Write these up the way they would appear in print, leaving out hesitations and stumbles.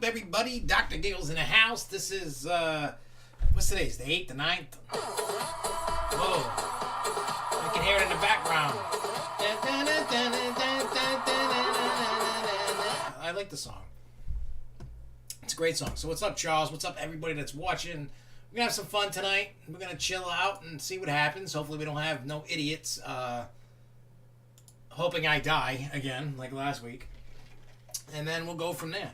up, everybody? Dr. Giggles in the house. This is, what's today's? The 8th, the 9th? Whoa. I can hear it in the background. I like the song. It's a great song. So what's up, Charles? What's up, everybody that's watching? We're going to have some fun tonight. We're going to chill out and see what happens. Hopefully we don't have no idiots hoping I die again, like last week. And then we'll go from there.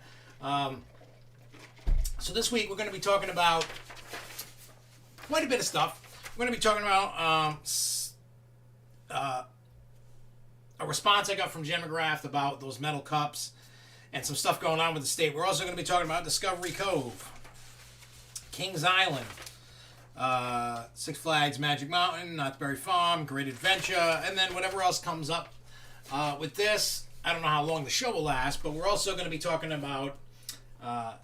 So this week we're going to be talking about quite a bit of stuff. We're going to be talking about a response I got from Jim McGrath about those metal cups and some stuff going on with the state. We're also going to be talking about Disocvery Cove, Kings Island, Six Flags Magic Mountain, Knott's Berry Farm, Great Adventure, and then whatever else comes up with this. I don't know how long the show will last, but we're also going to be talking about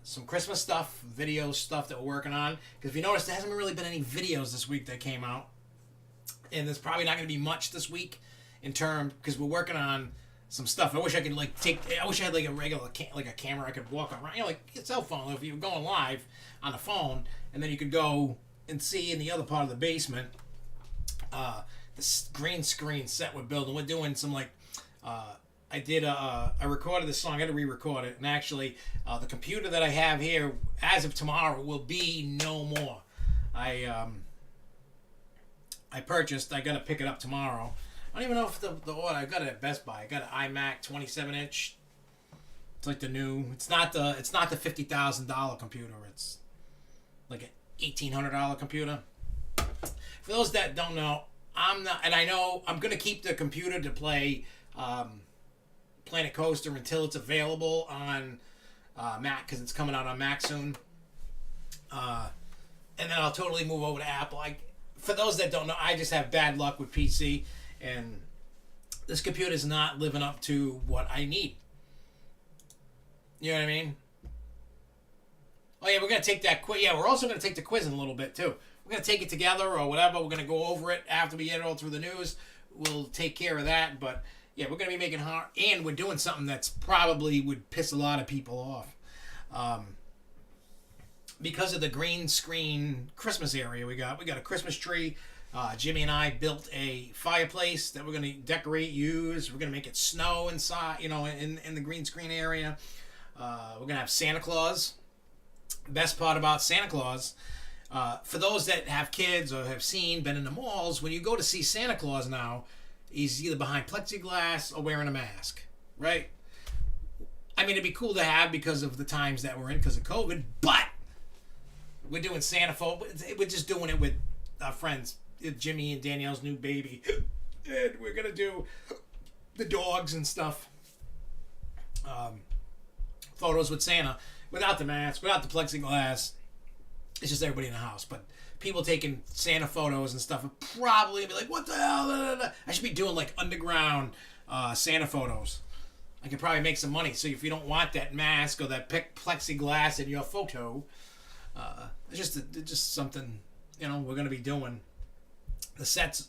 some Christmas stuff, video stuff that we're working on. Because if you notice, there hasn't really been any videos this week that came out. And there's probably not going to be much this week in terms, because we're working on some stuff. I wish I could I wish I had like a regular, like a camera I could walk around, like a cell phone. If you were going live on the phone, and then you could go and see in the other part of the basement, this green screen set we're building. We're doing some I recorded this song. I had to re-record it, and actually, the computer that I have here, as of tomorrow, will be no more. I purchased. I gotta pick it up tomorrow. I don't even know if the order. I got it at Best Buy. I got an iMac 27-inch. It's like the new. It's not the $50,000 computer. It's like an $1,800 computer. For those that don't know, I'm not, and I know I'm gonna keep the computer to play Planet Coaster until it's available on Mac, because it's coming out on Mac soon. And then I'll totally move over to Apple. For those that don't know, I just have bad luck with PC, and this computer's not living up to what I need. You know what I mean? Oh yeah, we're gonna take that quiz. Yeah, we're also gonna take the quiz in a little bit too. We're gonna take it together or whatever. We're gonna go over it after we get it all through the news. We'll take care of that, but yeah, we're going to be making hard, and we're doing something that's probably would piss a lot of people off. Because of the green screen Christmas area we got a Christmas tree. Jimmy and I built a fireplace that we're going to decorate, use. We're going to make it snow inside, in the green screen area. We're going to have Santa Claus. Best part about Santa Claus, for those that have kids or have been in the malls, when you go to see Santa Claus now, he's either behind plexiglass or wearing a mask, right? I mean, it'd be cool to have because of the times that we're in because of COVID, but we're doing Santa we're just doing it with our friends, Jimmy and Danielle's new baby, and we're going to do the dogs and stuff, photos with Santa, without the mask, without the plexiglass. It's just everybody in the house, but people taking Santa photos and stuff would probably be like, what the hell? I should be doing like underground Santa photos. I could probably make some money. So if you don't want that mask or that plexiglass in your photo, it's just something, we're going to be doing. The sets,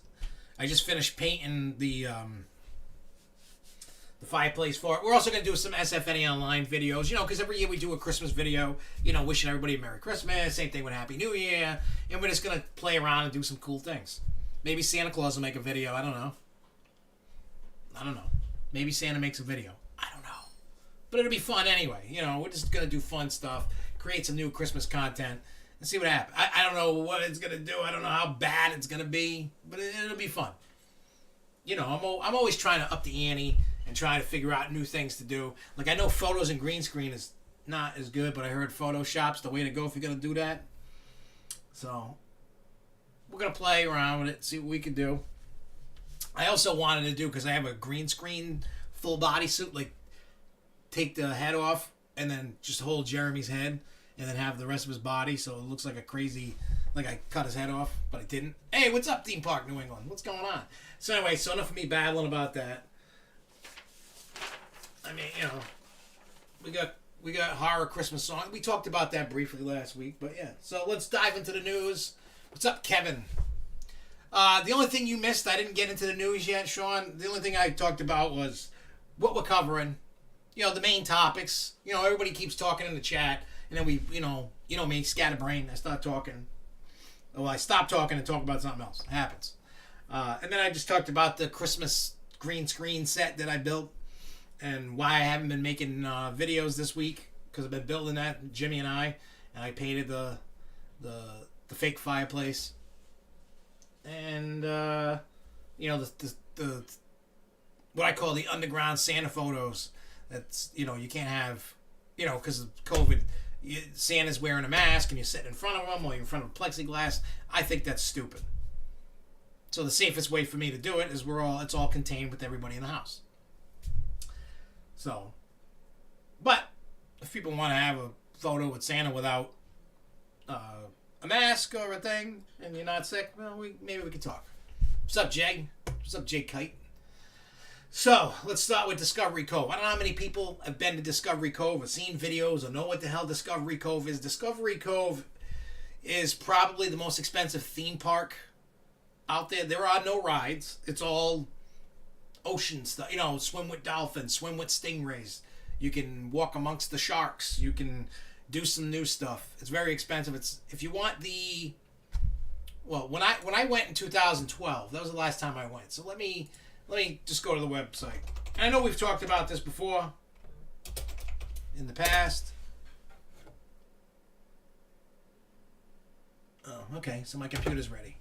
I just finished painting the fireplace for it. We're also going to do some SFNEOnline videos, because every year we do a Christmas video, wishing everybody a Merry Christmas, same thing with Happy New Year, and we're just going to play around and do some cool things. Maybe Santa Claus will make a video, I don't know. Maybe Santa makes a video, I don't know. But it'll be fun anyway, we're just going to do fun stuff, create some new Christmas content, and see what happens. I don't know what it's going to do, I don't know how bad it's going to be, but it'll be fun. I'm always trying to up the ante and try to figure out new things to do. Like, I know photos and green screen is not as good, but I heard Photoshop's the way to go if you're going to do that. So, we're going to play around with it, see what we can do. I also wanted to do, because I have a green screen full body suit, like, take the head off and then just hold Jeremy's head and then have the rest of his body so it looks like a crazy, like I cut his head off, but I didn't. Hey, what's up, Theme Park New England? What's going on? So anyway, so enough of me babbling about that. I mean, we got horror Christmas song. We talked about that briefly last week, but yeah. So let's dive into the news. What's up, Kevin? The only thing you missed, I didn't get into the news yet, Sean. The only thing I talked about was what we're covering, the main topics. Everybody keeps talking in the chat, and then we, me, scatterbrain. I start talking. Well, I stop talking and talk about something else. It happens. And then I just talked about the Christmas green screen set that I built, and why I haven't been making videos this week, because I've been building that, Jimmy and I painted the fake fireplace, and the what I call the underground Santa photos. That's you can't have because of COVID. Santa's wearing a mask and you're sitting in front of him, or you're in front of plexiglass. I think that's stupid. So the safest way for me to do it is it's all contained with everybody in the house. So, but if people want to have a photo with Santa without a mask or a thing, and you're not sick, well, maybe we can talk. What's up, Jay? What's up, Jay Kite? So, let's start with Discovery Cove. I don't know how many people have been to Discovery Cove or seen videos or know what the hell Discovery Cove is. Discovery Cove is probably the most expensive theme park out there. There are no rides. It's all ocean stuff. Swim with dolphins, swim with stingrays. You can walk amongst the sharks. You can do some new stuff. It's very expensive. If you want when I went in 2012, that was the last time I went. So let me just go to the website. And I know we've talked about this before in the past. Oh, okay. So my computer's ready.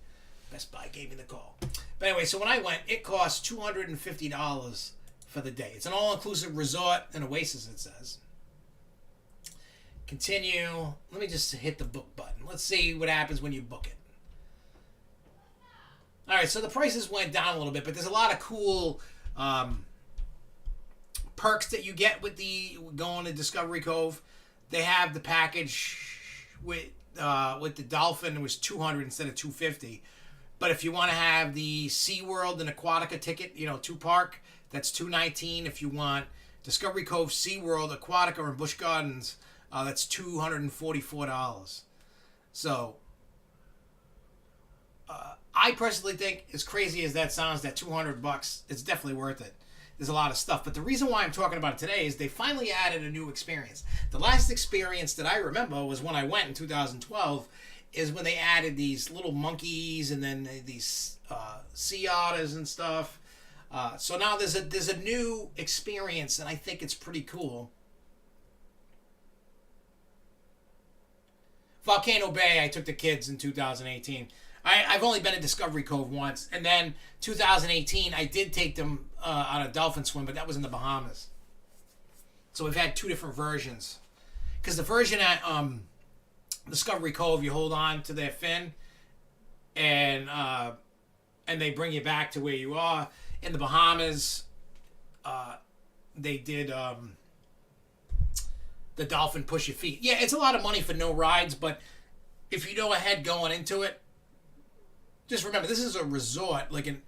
Best Buy gave me the call. But anyway, so when I went, it cost $250 for the day. It's an all-inclusive resort and oasis, it says. Continue. Let me just hit the book button. Let's see what happens when you book it. All right, so the prices went down a little bit, but there's a lot of cool perks that you get with going to Discovery Cove. They have the package with the dolphin. It was $200 instead of $250. But if you want to have the SeaWorld and Aquatica ticket, two park, that's $219. If you want Discovery Cove, SeaWorld, Aquatica, and Busch Gardens, that's $244. So I personally think, as crazy as that sounds, that $200, it's definitely worth it. There's a lot of stuff. But the reason why I'm talking about it today is they finally added a new experience. The last experience that I remember was when I went in 2012, is when they added these little monkeys and then these sea otters and stuff. So now there's a new experience, and I think it's pretty cool. Volcano Bay, I took the kids in 2018. I've only been to Discovery Cove once, and then 2018 I did take them on a dolphin swim, but that was in the Bahamas. So we've had two different versions, because the version at Discovery Cove, you hold on to their fin, and they bring you back to where you are. In the Bahamas, they did the dolphin push your feet. Yeah, it's a lot of money for no rides, but if you know ahead going into it, just remember, this is a resort, like an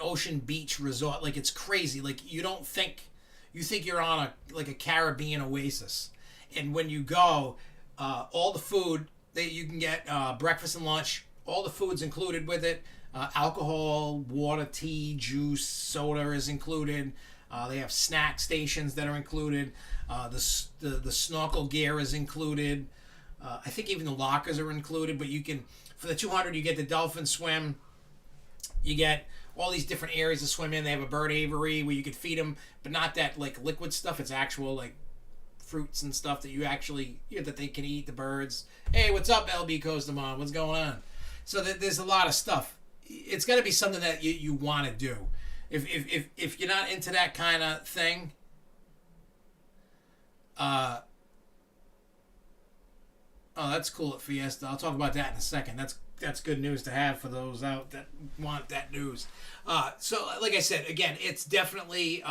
ocean beach resort. Like, it's crazy. Like, you think you're on a Caribbean oasis. And when you go, all the food that you can get, breakfast and lunch, all the food's included with it. Alcohol, water, tea, juice, soda is included. They have snack stations that are included. The snorkel gear is included. I think even the lockers are included, but you can, for the $200, you get the dolphin swim. You get all these different areas to swim in. They have a bird aviary where you could feed them, but not that liquid stuff. It's actual fruits and stuff that you actually that they can eat, the birds. Hey, what's up, LB Costamon? What's going on? So there's a lot of stuff. It's got to be something that you want to do. If you're not into that kind of thing, oh, that's cool at Fiesta. I'll talk about that in a second. That's good news to have for those out that want that news. So like I said, again, it's definitely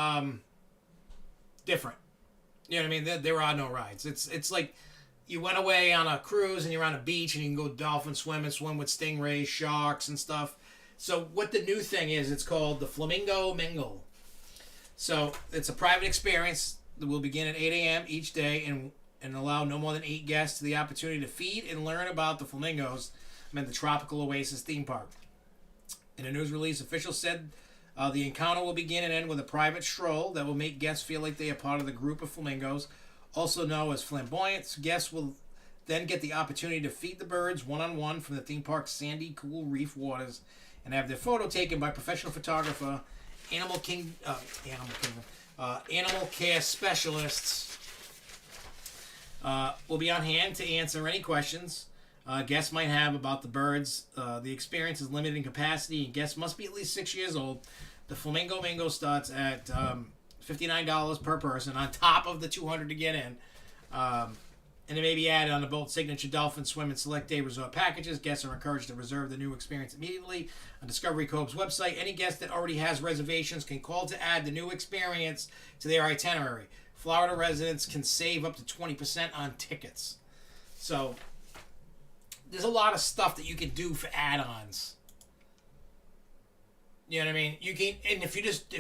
different. You know what I mean? There are no rides. It's like you went away on a cruise and you're on a beach and you can go dolphin swim and swim with stingrays, sharks, and stuff. So what the new thing is, it's called the Flamingo Mingle. So it's a private experience that will begin at 8 a.m. each day and allow no more than 8 guests the opportunity to feed and learn about the flamingos at the Tropical Oasis theme park. In a news release, officials said The encounter will begin and end with a private stroll that will make guests feel like they are part of the group of flamingos, also known as flamboyants. Guests will then get the opportunity to feed the birds one-on-one from the theme park's sandy, cool reef waters and have their photo taken by professional photographer, animal care specialists will be on hand to answer any questions guests might have about the birds. The experience is limited in capacity, and guests must be at least 6 years old. The Flamingo Mingo starts at $59 per person, on top of the $200 to get in. And it may be added on the boat's signature dolphin swim and select day resort packages. Guests are encouraged to reserve the new experience immediately on Discovery Cove's website. Any guest that already has reservations can call to add the new experience to their itinerary. Florida residents can save up to 20% on tickets. So there's a lot of stuff that you can do for add-ons. You know what I mean? You can, and if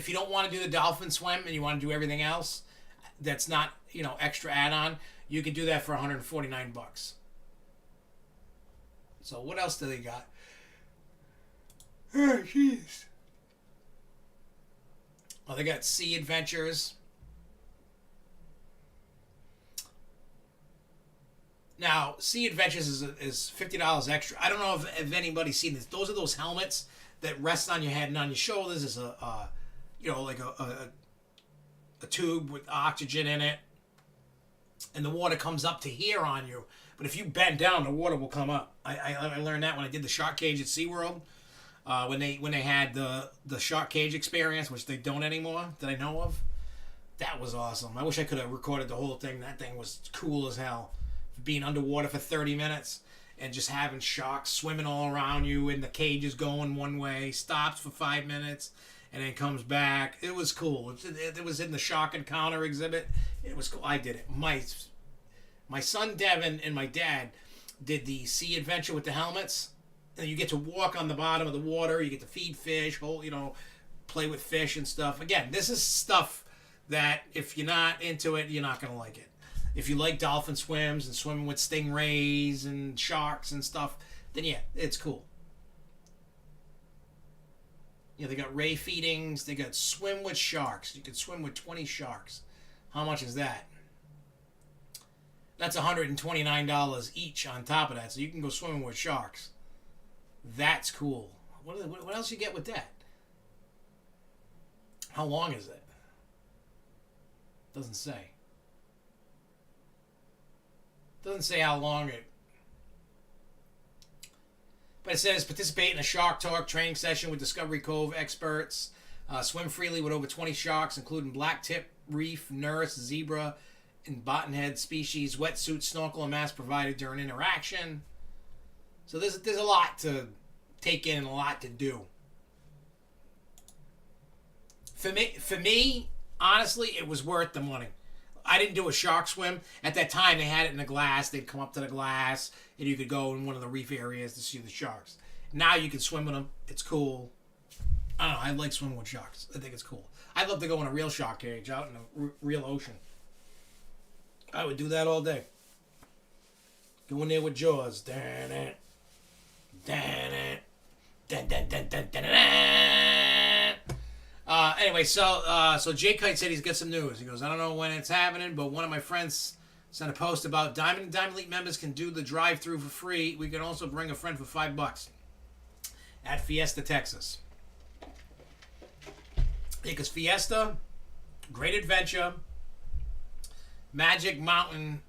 you don't want to do the dolphin swim and you want to do everything else, that's not, extra add-on, you can do that for $149. So what else do they got? Oh, jeez. Oh, they got Sea Adventures. Now, Sea Adventures is $50 extra. I don't know if anybody's seen this. Those are those helmets that rest on your head and on your shoulders. Is like a tube with oxygen in it, and the water comes up to here on you. But if you bend down, the water will come up. I learned that when I did the shark cage at SeaWorld, when they had the shark cage experience, which they don't anymore that I know of. That was awesome. I wish I could have recorded the whole thing. That thing was cool as hell. Being underwater for 30 minutes and just having sharks swimming all around you, and the cage is going one way, stops for 5 minutes, and then comes back. It was cool. It was in the shark encounter exhibit. It was cool. I did it. My son Devin and my dad did the Sea Adventure with the helmets, and you get to walk on the bottom of the water. You get to feed fish, play with fish and stuff. Again, this is stuff that if you're not into it, you're not gonna like it. If you like dolphin swims and swimming with stingrays and sharks and stuff, then yeah, it's cool. They got ray feedings. They got swim with sharks. You can swim with 20 sharks. How much is that? That's $129 each on top of that. So you can go swimming with sharks. That's cool. What else you get with that? How long is it? Doesn't say. Doesn't say how long it. But it says participate in a shark talk training session with Discovery Cove experts. Swim freely with over 20 sharks, including blacktip, reef, nurse, zebra, and bottomhead species. Wetsuit, snorkel, and mask provided during interaction. So there's a lot to take in and a lot to do. For me, honestly, it was worth the money. I didn't do a shark swim. At that time, they had it in the glass. They'd come up to the glass, and you could go in one of the reef areas to see the sharks. Now you can swim with them. It's cool. I don't know. I like swimming with sharks. I think it's cool. I'd love to go in a real shark cage out in the real ocean. I would do that all day. Go in there with Jaws. Anyway, so Jay Kite said he's got some news. He goes, I don't know when it's happening, but one of my friends sent a post about Diamond Elite members can do the drive-thru for free. We can also bring a friend for $5 at Fiesta, Texas. Because Fiesta, Great Adventure, Magic Mountain,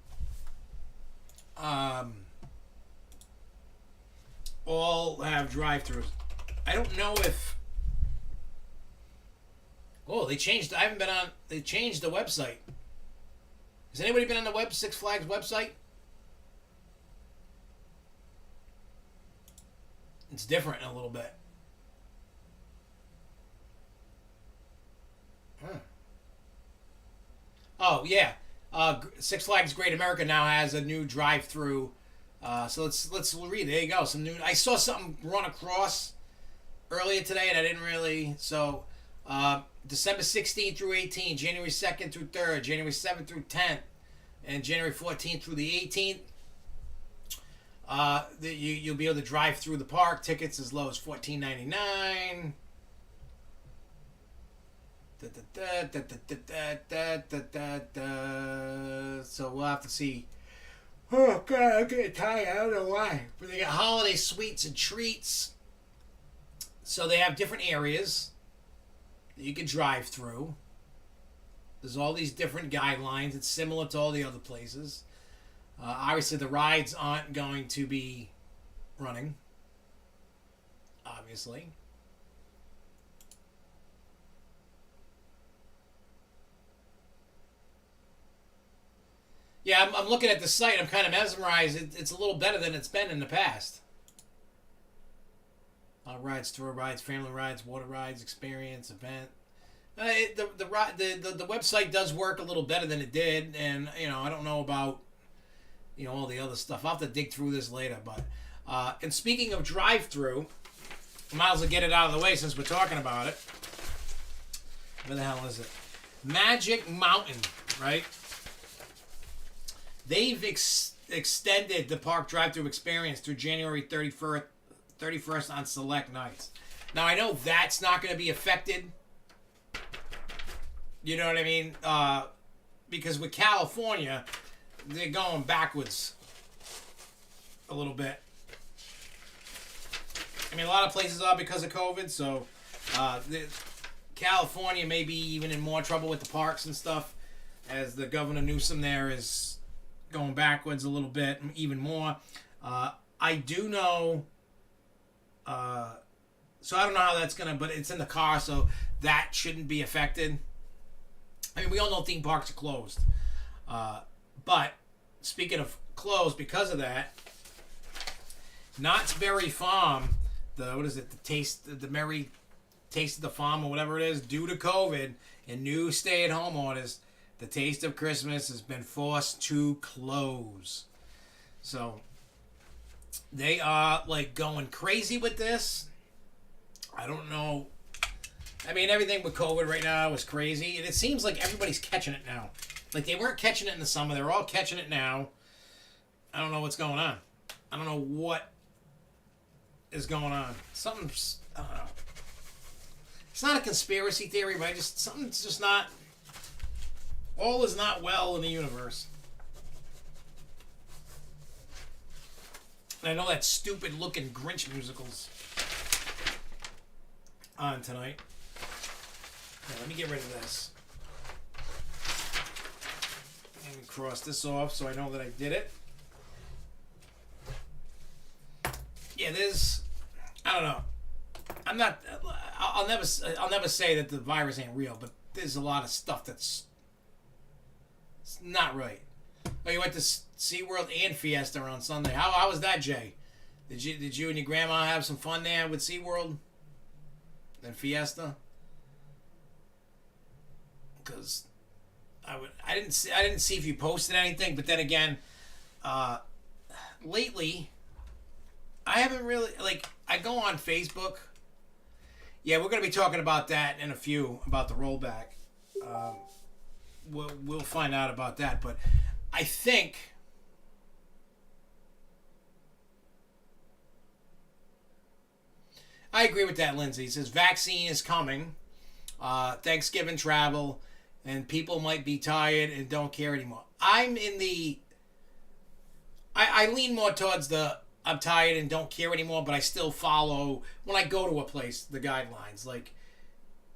all have drive-thrus. I don't know if... Oh, they changed. I haven't been on. They changed the website. Has anybody been on the Six Flags website? It's different in a little bit. Huh. Oh yeah, Six Flags Great America now has a new drive-through. So let's read. There you go. Some new. I saw something run across earlier today, and I didn't really. So. December 16th through 18th, January 2nd through 3rd, January 7th through 10th, and January 14th through the 18th. You'll be able to drive through the park. Tickets as low as $14.99. So we'll have to see. Oh God, I'm getting tired. I don't know why. But they got holiday sweets and treats. So they have different areas that you can drive through. There's all these different guidelines. It's similar to all the other places. Obviously, the rides aren't going to be running. Obviously. Yeah, I'm looking at the site. I'm kind of mesmerized. It's a little better than it's been in the past. Rides, tour rides, family rides, water rides, experience, event. The website does work a little better than it did, and I don't know about all the other stuff. I'll have to dig through this later. But and speaking of drive-through, might as well get it out of the way since we're talking about it. Where the hell is it? Magic Mountain, right? They've extended the park drive-through experience through January 31st on select nights. Now, I know that's not going to be affected. You know what I mean? Because with California, they're going backwards a little bit. I mean, a lot of places are because of COVID, so California may be even in more trouble with the parks and stuff, as the Governor Newsom there is going backwards a little bit, even more. I do know, so I don't know how that's going to, but it's in the car, so that shouldn't be affected. I mean, we all know theme parks are closed. But speaking of closed, because of that, Knott's Berry Farm, the Merry Taste of the Farm or whatever it is, due to COVID and new stay-at-home orders, the Taste of Christmas has been forced to close. So they are going crazy with this. I don't know. I mean, everything with COVID right now is crazy, and it seems like everybody's catching it now. Like, they weren't catching it in the summer. They're all catching it now. I don't know what's going on. I don't know what is going on. Something's, I don't know. It's not a conspiracy theory, but something's just not, all is not well in the universe. And I know that stupid looking Grinch musical's on tonight. Now, let me get rid of this. And cross this off so I know that I did it. Yeah, I don't know. I'll never say that the virus ain't real, but there's a lot of stuff it's not right. Oh, you went to SeaWorld and Fiesta on Sunday. How was that, Jay? Did you and your grandma have some fun there with SeaWorld and Fiesta? Because I didn't see if you posted anything, but then again, lately I haven't really, I go on Facebook. Yeah, we're going to be talking about that in a few, about the rollback. We'll find out about that, but I think I agree with that, Lindsay. It says vaccine is coming, Thanksgiving travel, and people might be tired and don't care anymore. I'm in the, I lean more towards the I'm tired and don't care anymore, but I still follow, when I go to a place, the guidelines. Like,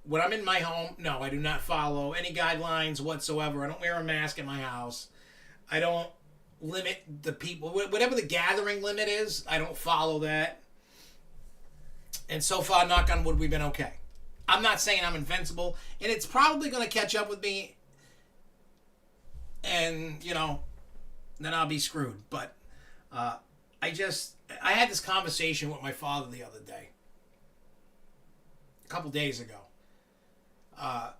when I'm in my home, no, I do not follow any guidelines whatsoever. I don't wear a mask in my house. I don't limit the people. Whatever the gathering limit is, I don't follow that. And so far, knock on wood, we've been okay. I'm not saying I'm invincible, and it's probably going to catch up with me, and, then I'll be screwed. But I had this conversation with my father the other day, a couple days ago, about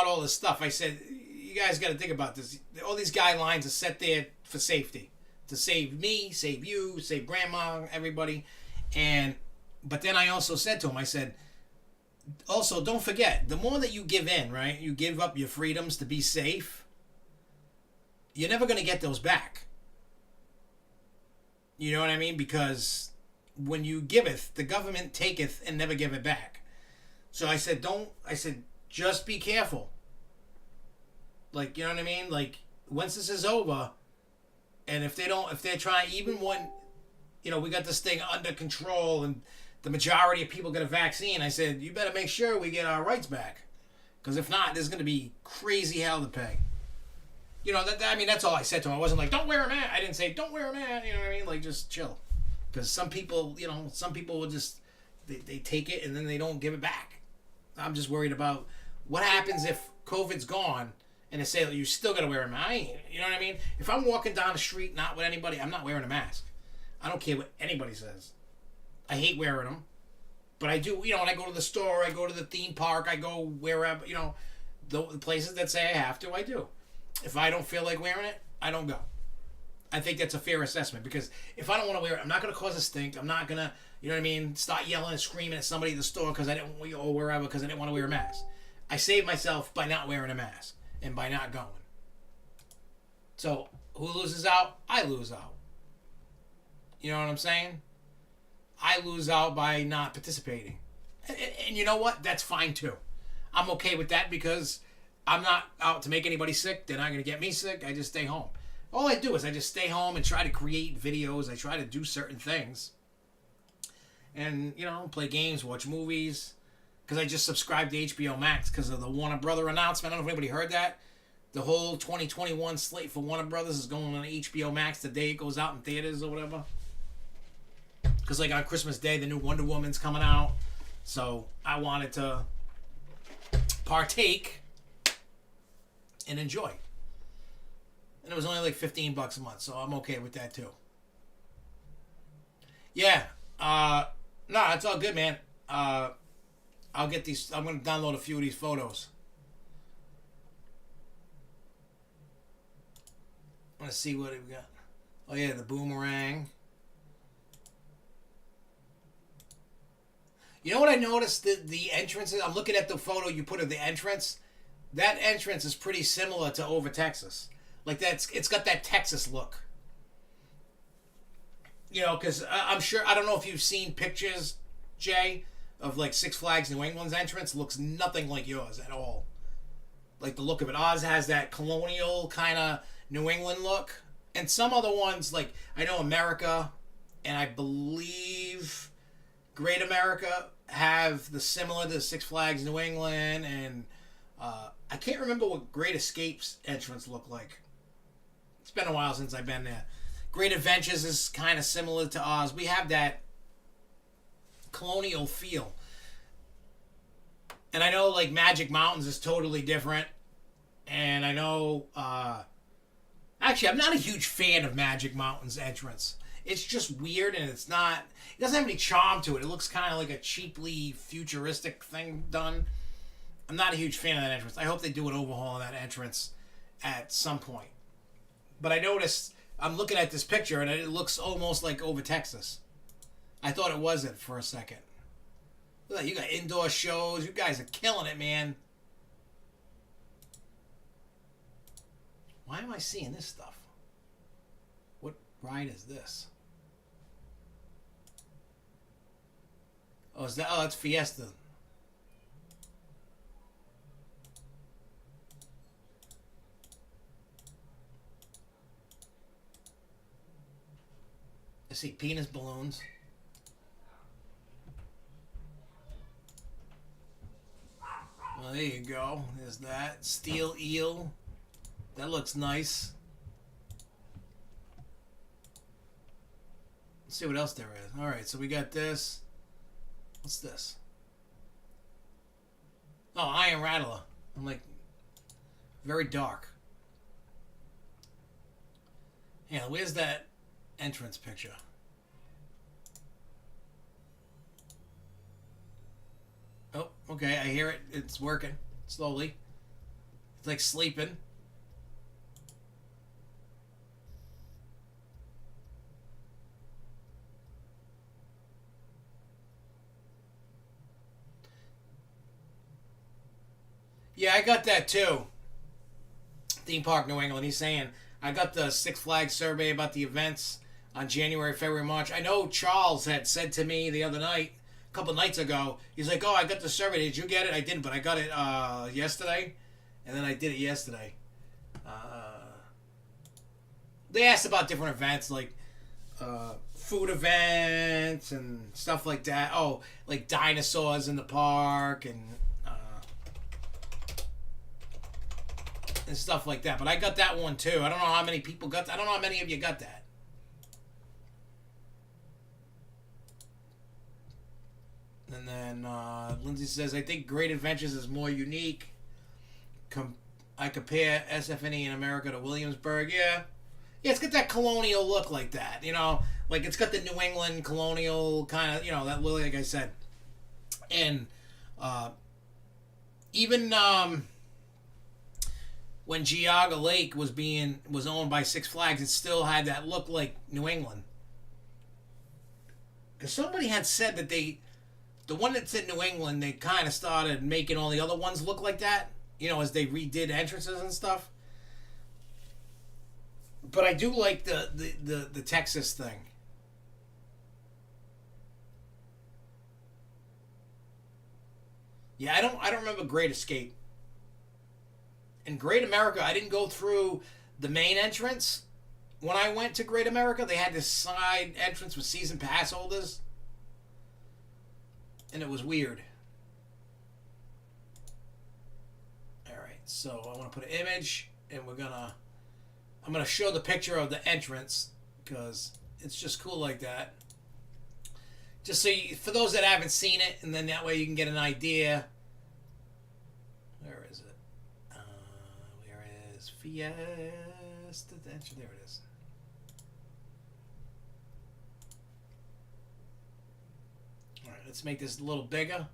all this stuff. I said, you guys got to think about this. All these guidelines are set there for safety, to save me, save you, save grandma, everybody. But then I also said to him, I said, also, don't forget, the more that you give in, right, you give up your freedoms to be safe, you're never going to get those back. You know what I mean? Because when you giveth, the government taketh and never give it back. So I said, just be careful. Like, you know what I mean? Like, once this is over, and if they're trying, even when, we got this thing under control and the majority of people get a vaccine, I said, you better make sure we get our rights back. Because if not, there's going to be crazy hell to pay. That's all I said to him. I wasn't like, don't wear a mask. I didn't say, don't wear a mask. You know what I mean? Like, just chill. Because some people will just, they take it and then they don't give it back. I'm just worried about what happens if COVID's gone and they say, you still got to wear a mask. You know what I mean? If I'm walking down the street not with anybody, I'm not wearing a mask. I don't care what anybody says. I hate wearing them. But I do, when I go to the store, I go to the theme park, I go wherever, the places that say I have to, I do. If I don't feel like wearing it, I don't go. I think that's a fair assessment, because if I don't want to wear it, I'm not going to cause a stink. I'm not going to, start yelling and screaming at somebody at the store or wherever because I didn't want to wear a mask. I save myself by not wearing a mask and by not going. So, who loses out? I lose out. You know what I'm saying? I lose out by not participating. And you know what? That's fine too. I'm okay with that because I'm not out to make anybody sick. They're not going to get me sick. I just stay home. All I do is I just stay home and try to create videos. I try to do certain things. And, play games, watch movies. Because I just subscribed to HBO Max because of the Warner Brother announcement. I don't know if anybody heard that. The whole 2021 slate for Warner Brothers is going on HBO Max the day it goes out in theaters or whatever. Because, on Christmas Day, the new Wonder Woman's coming out. So, I wanted to partake and enjoy. And it was only like $15 a month, so I'm okay with that, too. Yeah. No, it's all good, man. I'll get these. I'm going to download a few of these photos. Let's see what we got. Oh, yeah, the boomerang. You know what I noticed? The entrances, I'm looking at the photo you put of the entrance. That entrance is pretty similar to Over Texas. Like, it's got that Texas look. Because I'm sure, I don't know if you've seen pictures, Jay, of like Six Flags New England's entrance. Looks nothing like yours at all. Like the look of it. Oz has that colonial kind of New England look. And some other ones, like, I know America, and I believe Great America have the similar to Six Flags New England, and I can't remember what Great Escape's entrance looked like. It's been a while since I've been there. Great Adventures is kind of similar to Oz. We have that colonial feel. And I know, like, Magic Mountains is totally different. And I know, actually, I'm not a huge fan of Magic Mountain's entrance. It's just weird, and it doesn't have any charm to it. It looks kind of like a cheaply futuristic thing done. I'm not a huge fan of that entrance. I hope they do an overhaul of that entrance at some point. But I noticed, I'm looking at this picture, and it looks almost like Over Texas. I thought it wasn't for a second. Look at that, you got indoor shows. You guys are killing it, man. Why am I seeing this stuff? What ride is this? Oh, that's Fiesta. I see penis balloons. Well, there you go. There's that. Steel eel. That looks nice. Let's see what else there is. Alright, so we got this. What's this? Oh, Iron Rattler. I'm like, very dark. Yeah, where's that entrance picture? Oh, okay, I hear it. It's working slowly. It's like sleeping. Yeah, I got that too. Theme Park New England. He's saying, I got the Six Flags survey about the events on January, February, March. I know Charles had said to me the other night, a couple nights ago. He's like, "Oh, I got the survey. Did you get it?" I didn't, but I got it yesterday, and then I did it yesterday. They asked about different events like food events and stuff like that. Oh, like dinosaurs in the park and stuff like that. But I got that one too. I don't know how many people got that. I don't know how many of you got that. And then Lindsay says, I think Great Adventures is more unique. I compare SFNE in America to Williamsburg. Yeah. Yeah, it's got that colonial look like that, you know, like it's got the New England colonial kind of, you know, that like I said, and even when Geauga Lake was owned by Six Flags, it still had that look like New England. Because somebody had said that the one that's in New England, they kind of started making all the other ones look like that, you know, as they redid entrances and stuff. But I do like the Texas thing. Yeah, I don't remember Great Escape. In Great America, I didn't go through the main entrance. When I went to Great America, they had this side entrance with season pass holders. And it was weird. Alright, so I want to put an image, and I'm going to show the picture of the entrance because it's just cool like that. Just so for those that haven't seen it, and then that way you can get an idea. Where is it? Where is Fiesta? There it is. All right, let's make this a little bigger.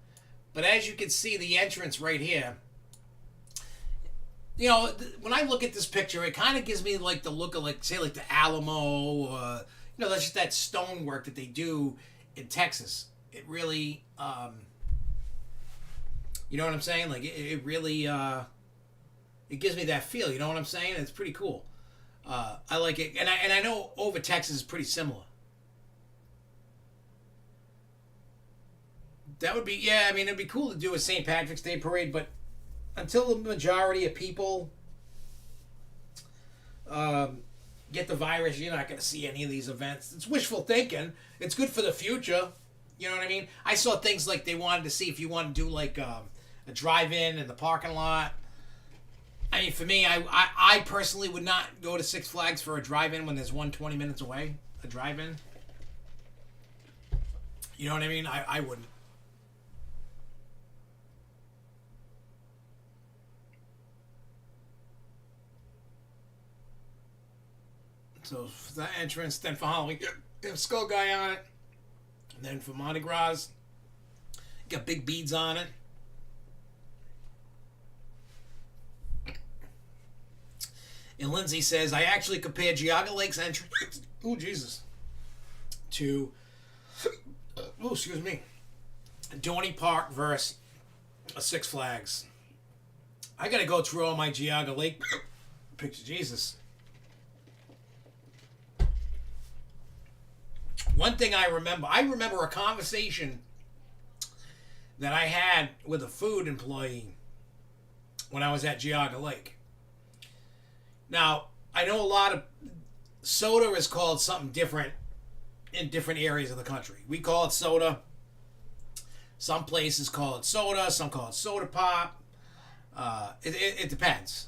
But as you can see, the entrance right here, you know, when I look at this picture, it kind of gives me like the look of like, say, like the Alamo, or you know, that's just that stonework that they do in Texas. It really, you know what I'm saying? Like it really, it gives me that feel. You know what I'm saying? It's pretty cool. I like it, and I know over Texas is pretty similar. That would be, yeah. I mean, it'd be cool to do a St. Patrick's Day parade, but until the majority of people get the virus, you're not going to see any of these events. It's wishful thinking. It's good for the future. You know what I mean? I saw things like they wanted to see if you want to do like a drive-in in the parking lot. I mean, for me, I personally would not go to Six Flags for a drive-in when there's one 20 minutes away. A drive-in. You know what I mean? I wouldn't. So for that entrance, then for Halloween, you have Skull Guy on it. And then for Mardi Gras, you got big beads on it. And Lindsay says, I actually compared Geauga Lake's entrance, oh Jesus, to, oh excuse me, Dorney Park versus Six Flags. I gotta go through all my Geauga Lake pictures, Jesus. One thing I remember a conversation that I had with a food employee when I was at Geauga Lake. Now, I know a lot of soda is called something different in different areas of the country. We call it soda. Some places call it soda. Some call it soda pop. It depends.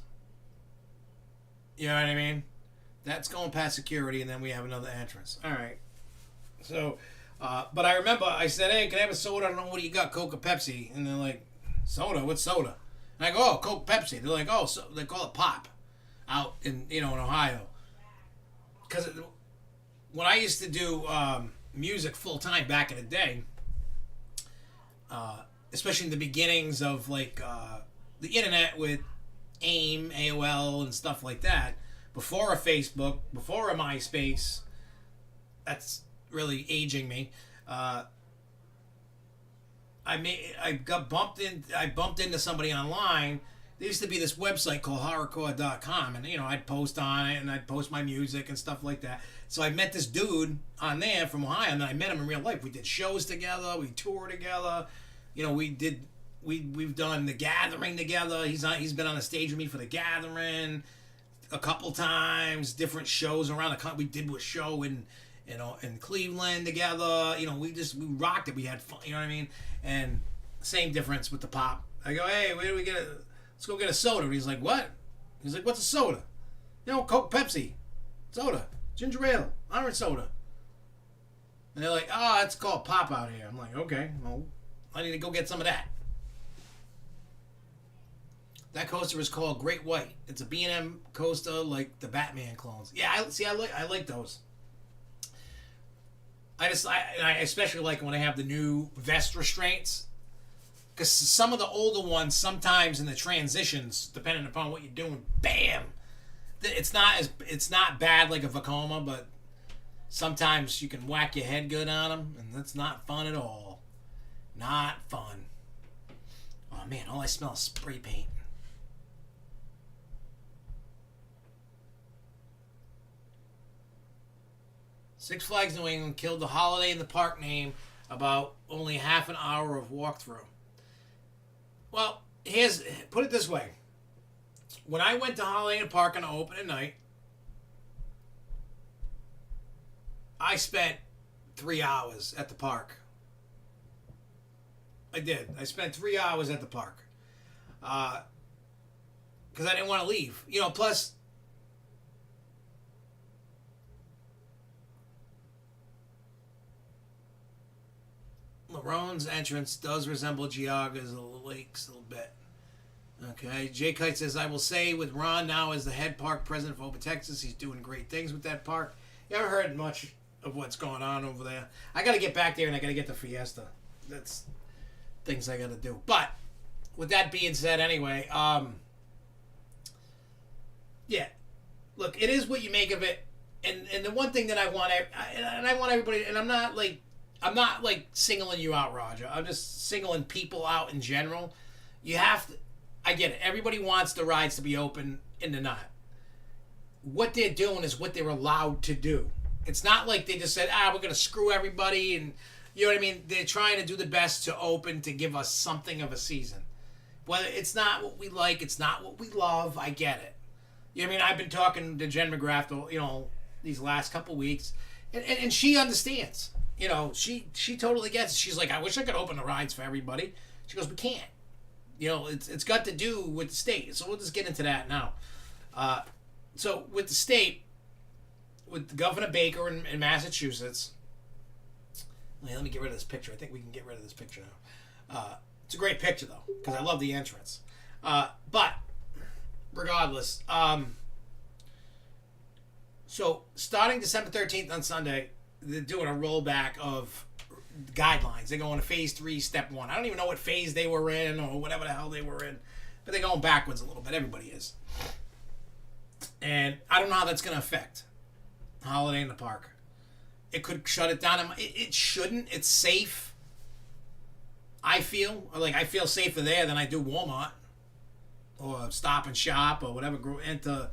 You know what I mean? That's going past security, and then we have another entrance. All right. So, but I remember I said, hey, can I have a soda? I don't know what you got, Coke or Pepsi? And they're like, soda? What's soda? And I go, oh, Coke, Pepsi. They're like, oh, so they call it pop out in Ohio. Because when I used to do music full time back in the day, especially in the beginnings of like the internet with AIM, AOL, and stuff like that, before a Facebook, before a MySpace, that's really aging me. I bumped into somebody online there used to be this website called horrorcore.com, and I'd post on it and I'd post my music and stuff like that. So I met this dude on there from Ohio, and then I met him in real life. We did shows together, we toured together. We've done The Gathering together. He's been on the stage with me for The Gathering a couple times, different shows around the country. We did a show in Cleveland together. We rocked it. We had fun, you know what I mean? And same difference with the pop. I go, hey, where do we get it? Let's go get a soda. And he's like, what? He's like, what's a soda? Coke, Pepsi, soda, ginger ale, orange soda. And they're like, oh, it's called pop out here. I'm like, okay, well, I need to go get some of that. That coaster is called Great White. It's a B&M coaster like the Batman clones. Yeah, I like those. I especially like when I have the new vest restraints. Because some of the older ones, sometimes in the transitions, depending upon what you're doing, bam! It's not bad like a Vekoma, but sometimes you can whack your head good on them, and that's not fun at all. Not fun. Oh man, all I smell is spray paint. Six Flags New England killed the Holiday in the Park name about only half an hour of walkthrough. Well, put it this way. When I went to Holiday in the Park on the opening night, I spent 3 hours at the park. I did. I spent 3 hours at the park. Because I didn't want to leave. Plus, Larone's entrance does resemble Geauga's Lakes a little bit. Okay, Jay Kite says, I will say with Ron now as the head park president of Open Texas, he's doing great things with that park. You haven't heard much of what's going on over there. I got to get back there and I got to get the Fiesta. That's things I got to do. But with that being said, anyway, yeah, look, it is what you make of it. And the one thing that I want everybody, and I'm not like singling you out, Roger. I'm just singling people out in general. You have to. I get it. Everybody wants the rides to be open and they're not. What they're doing is what they're allowed to do. It's not like they just said, we're going to screw everybody. And you know what I mean? They're trying to do the best to open to give us something of a season. Whether it's not what we like, it's not what we love, I get it. You know what I mean? I've been talking to Jen McGrath, these last couple weeks. And she understands. She totally gets it. She's like, I wish I could open the rides for everybody. She goes, we can't. It's got to do with the state. So we'll just get into that now. So with the state, with Governor Baker in Massachusetts, let me get rid of this picture. I think we can get rid of this picture now. It's a great picture, though, because I love the entrance. But regardless, so starting December 13th on Sunday, they're doing a rollback of guidelines. They're going to phase 3, step 1. I don't even know what phase they were in or whatever the hell they were in, but they're going backwards a little bit. Everybody is. And I don't know how that's going to affect Holiday in the Park. It could shut it down. It shouldn't. It's safe. I feel safer there than I do Walmart or Stop and Shop or whatever enter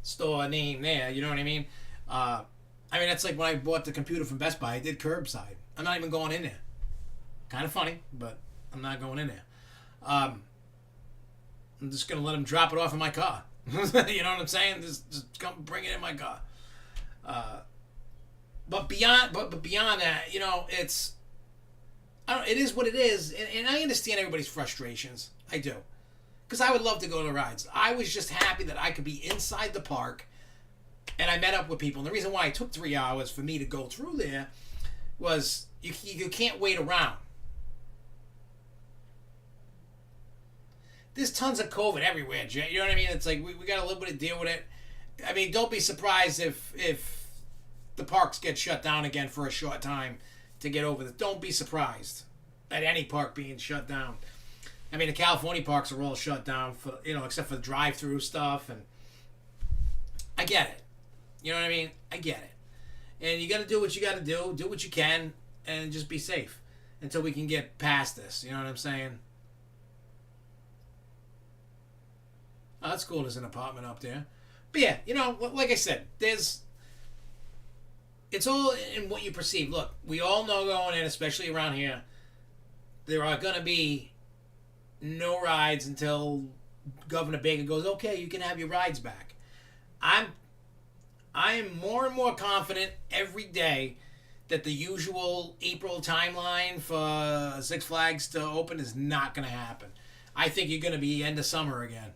store name there. You know what I mean? That's like when I bought the computer from Best Buy. I did curbside. I'm not even going in there. Kind of funny, but I'm not going in there. I'm just going to let them drop it off in my car. You know what I'm saying? Just come bring it in my car. But beyond that, it's... it is what it is. And I understand everybody's frustrations. I do. Because I would love to go to rides. I was just happy that I could be inside the park and I met up with people. And the reason why it took 3 hours for me to go through there was you can't wait around. There's tons of COVID everywhere, Jay. You know what I mean? It's like we got a little bit to deal with it. I mean, don't be surprised if the parks get shut down again for a short time to get over this. Don't be surprised at any park being shut down. I mean, the California parks are all shut down for except for the drive-through stuff, and I get it. You know what I mean? I get it. And you got to do what you got to do what you can, and just be safe until we can get past this. You know what I'm saying? that's cool. There's an apartment up there. But yeah, like I said, it's all in what you perceive. Look, we all know going in, especially around here, there are going to be no rides until Governor Baker goes, okay, you can have your rides back. I am more and more confident every day that the usual April timeline for Six Flags to open is not going to happen. I think you're going to be end of summer again.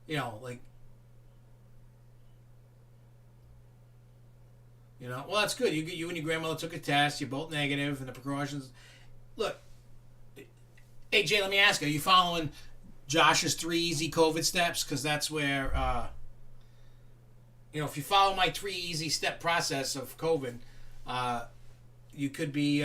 Well, that's good. You and your grandmother took a test. You're both negative, and the precautions. Look, hey, Jay, let me ask you, are you following Josh's 3 easy COVID steps? Because that's where, if you follow my 3 easy step process of COVID, you could do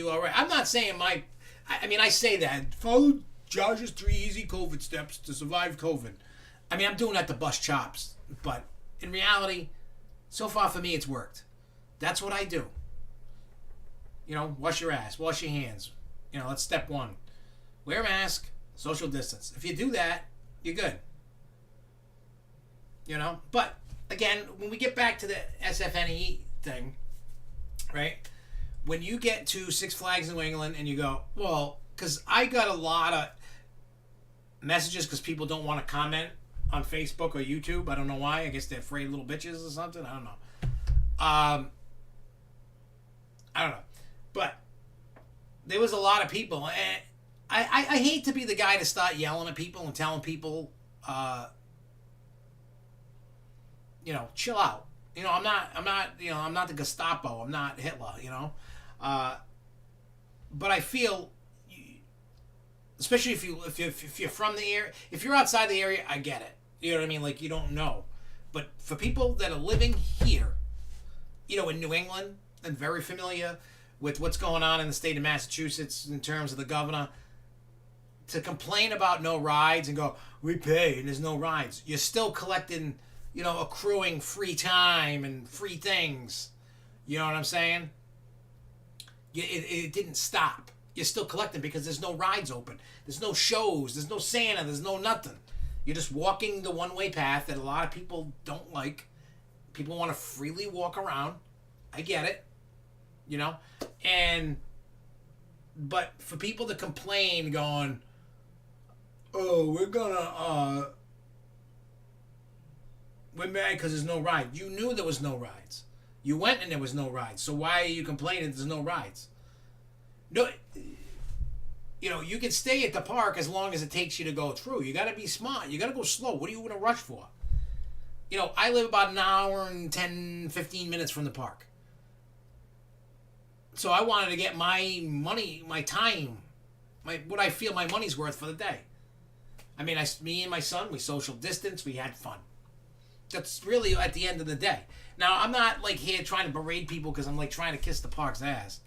all right. I'm not saying I say that. Follow Josh's 3 easy COVID steps to survive COVID. I'm doing that to bust chops, but in reality, so far for me, it's worked. That's what I do. Wash your ass, wash your hands. That's step 1. Wear a mask, social distance. If you do that, you're good. But again, when we get back to the SFNE thing, right? When you get to Six Flags New England and you go, well, because I got a lot of messages because people don't want to comment on Facebook or YouTube. I don't know why. I guess they're afraid of little bitches or something. I don't know. I don't know. But there was a lot of people. And I hate to be the guy to start yelling at people and telling people, chill out. I'm not the Gestapo. I'm not Hitler, but I feel, especially if you're from the area, if you're outside the area, I get it. You know what I mean? Like, you don't know. But for people that are living here, in New England, and very familiar with what's going on in the state of Massachusetts in terms of the governor, to complain about no rides and go, we pay and there's no rides. You're still collecting, accruing free time and free things. You know what I'm saying? It didn't stop. You're still collecting because there's no rides open. There's no shows. There's no Santa. There's no nothing. You're just walking the one-way path that a lot of people don't like. People want to freely walk around. I get it. But for people to complain going, oh, we're mad because there's no ride. You knew there was no rides. You went and there was no rides. So why are you complaining there's no rides? No, you can stay at the park as long as it takes you to go through. You got to be smart. You got to go slow. What are you in a rush for? I live about an hour and 10, 15 minutes from the park. So I wanted to get my money, my time, what I feel my money's worth for the day. Me and my son, we social distance. We had fun. That's really at the end of the day. Now, I'm not here trying to berate people because I'm trying to kiss the park's ass.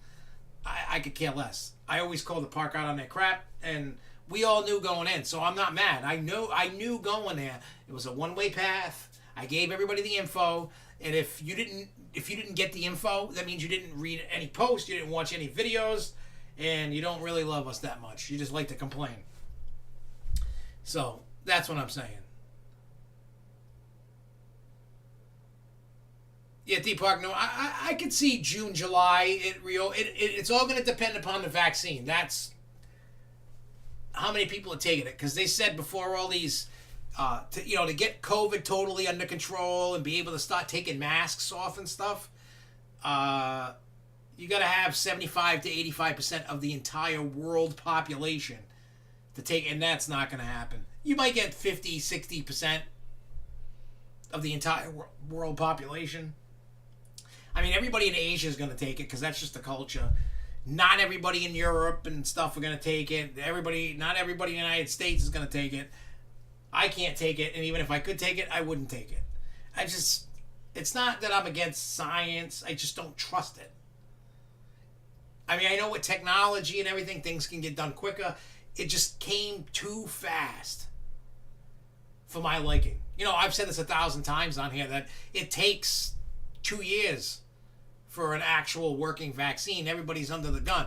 I could care less. I always call the park out on their crap, and we all knew going in, so I'm not mad. I knew going there. It was a one-way path. I gave everybody the info, and if you didn't get the info, that means you didn't read any posts, you didn't watch any videos, and you don't really love us that much. You just like to complain. So that's what I'm saying. Yeah, D Park. No, I could see June, July. It's all going to depend upon the vaccine. That's how many people are taking it. Because they said before all these, to get COVID totally under control and be able to start taking masks off and stuff, you got to have 75 to 85% of the entire world population to take, and that's not going to happen. You might get 50, 60% of the entire world population. Everybody in Asia is going to take it because that's just the culture. Not everybody in Europe and stuff are going to take it. Not everybody in the United States is going to take it. I can't take it, and even if I could take it, I wouldn't take it. It's not that I'm against science. I just don't trust it. I know with technology and everything, things can get done quicker. It just came too fast for my liking. I've said this 1,000 times on here that it takes 2 years for an actual working vaccine. Everybody's under the gun.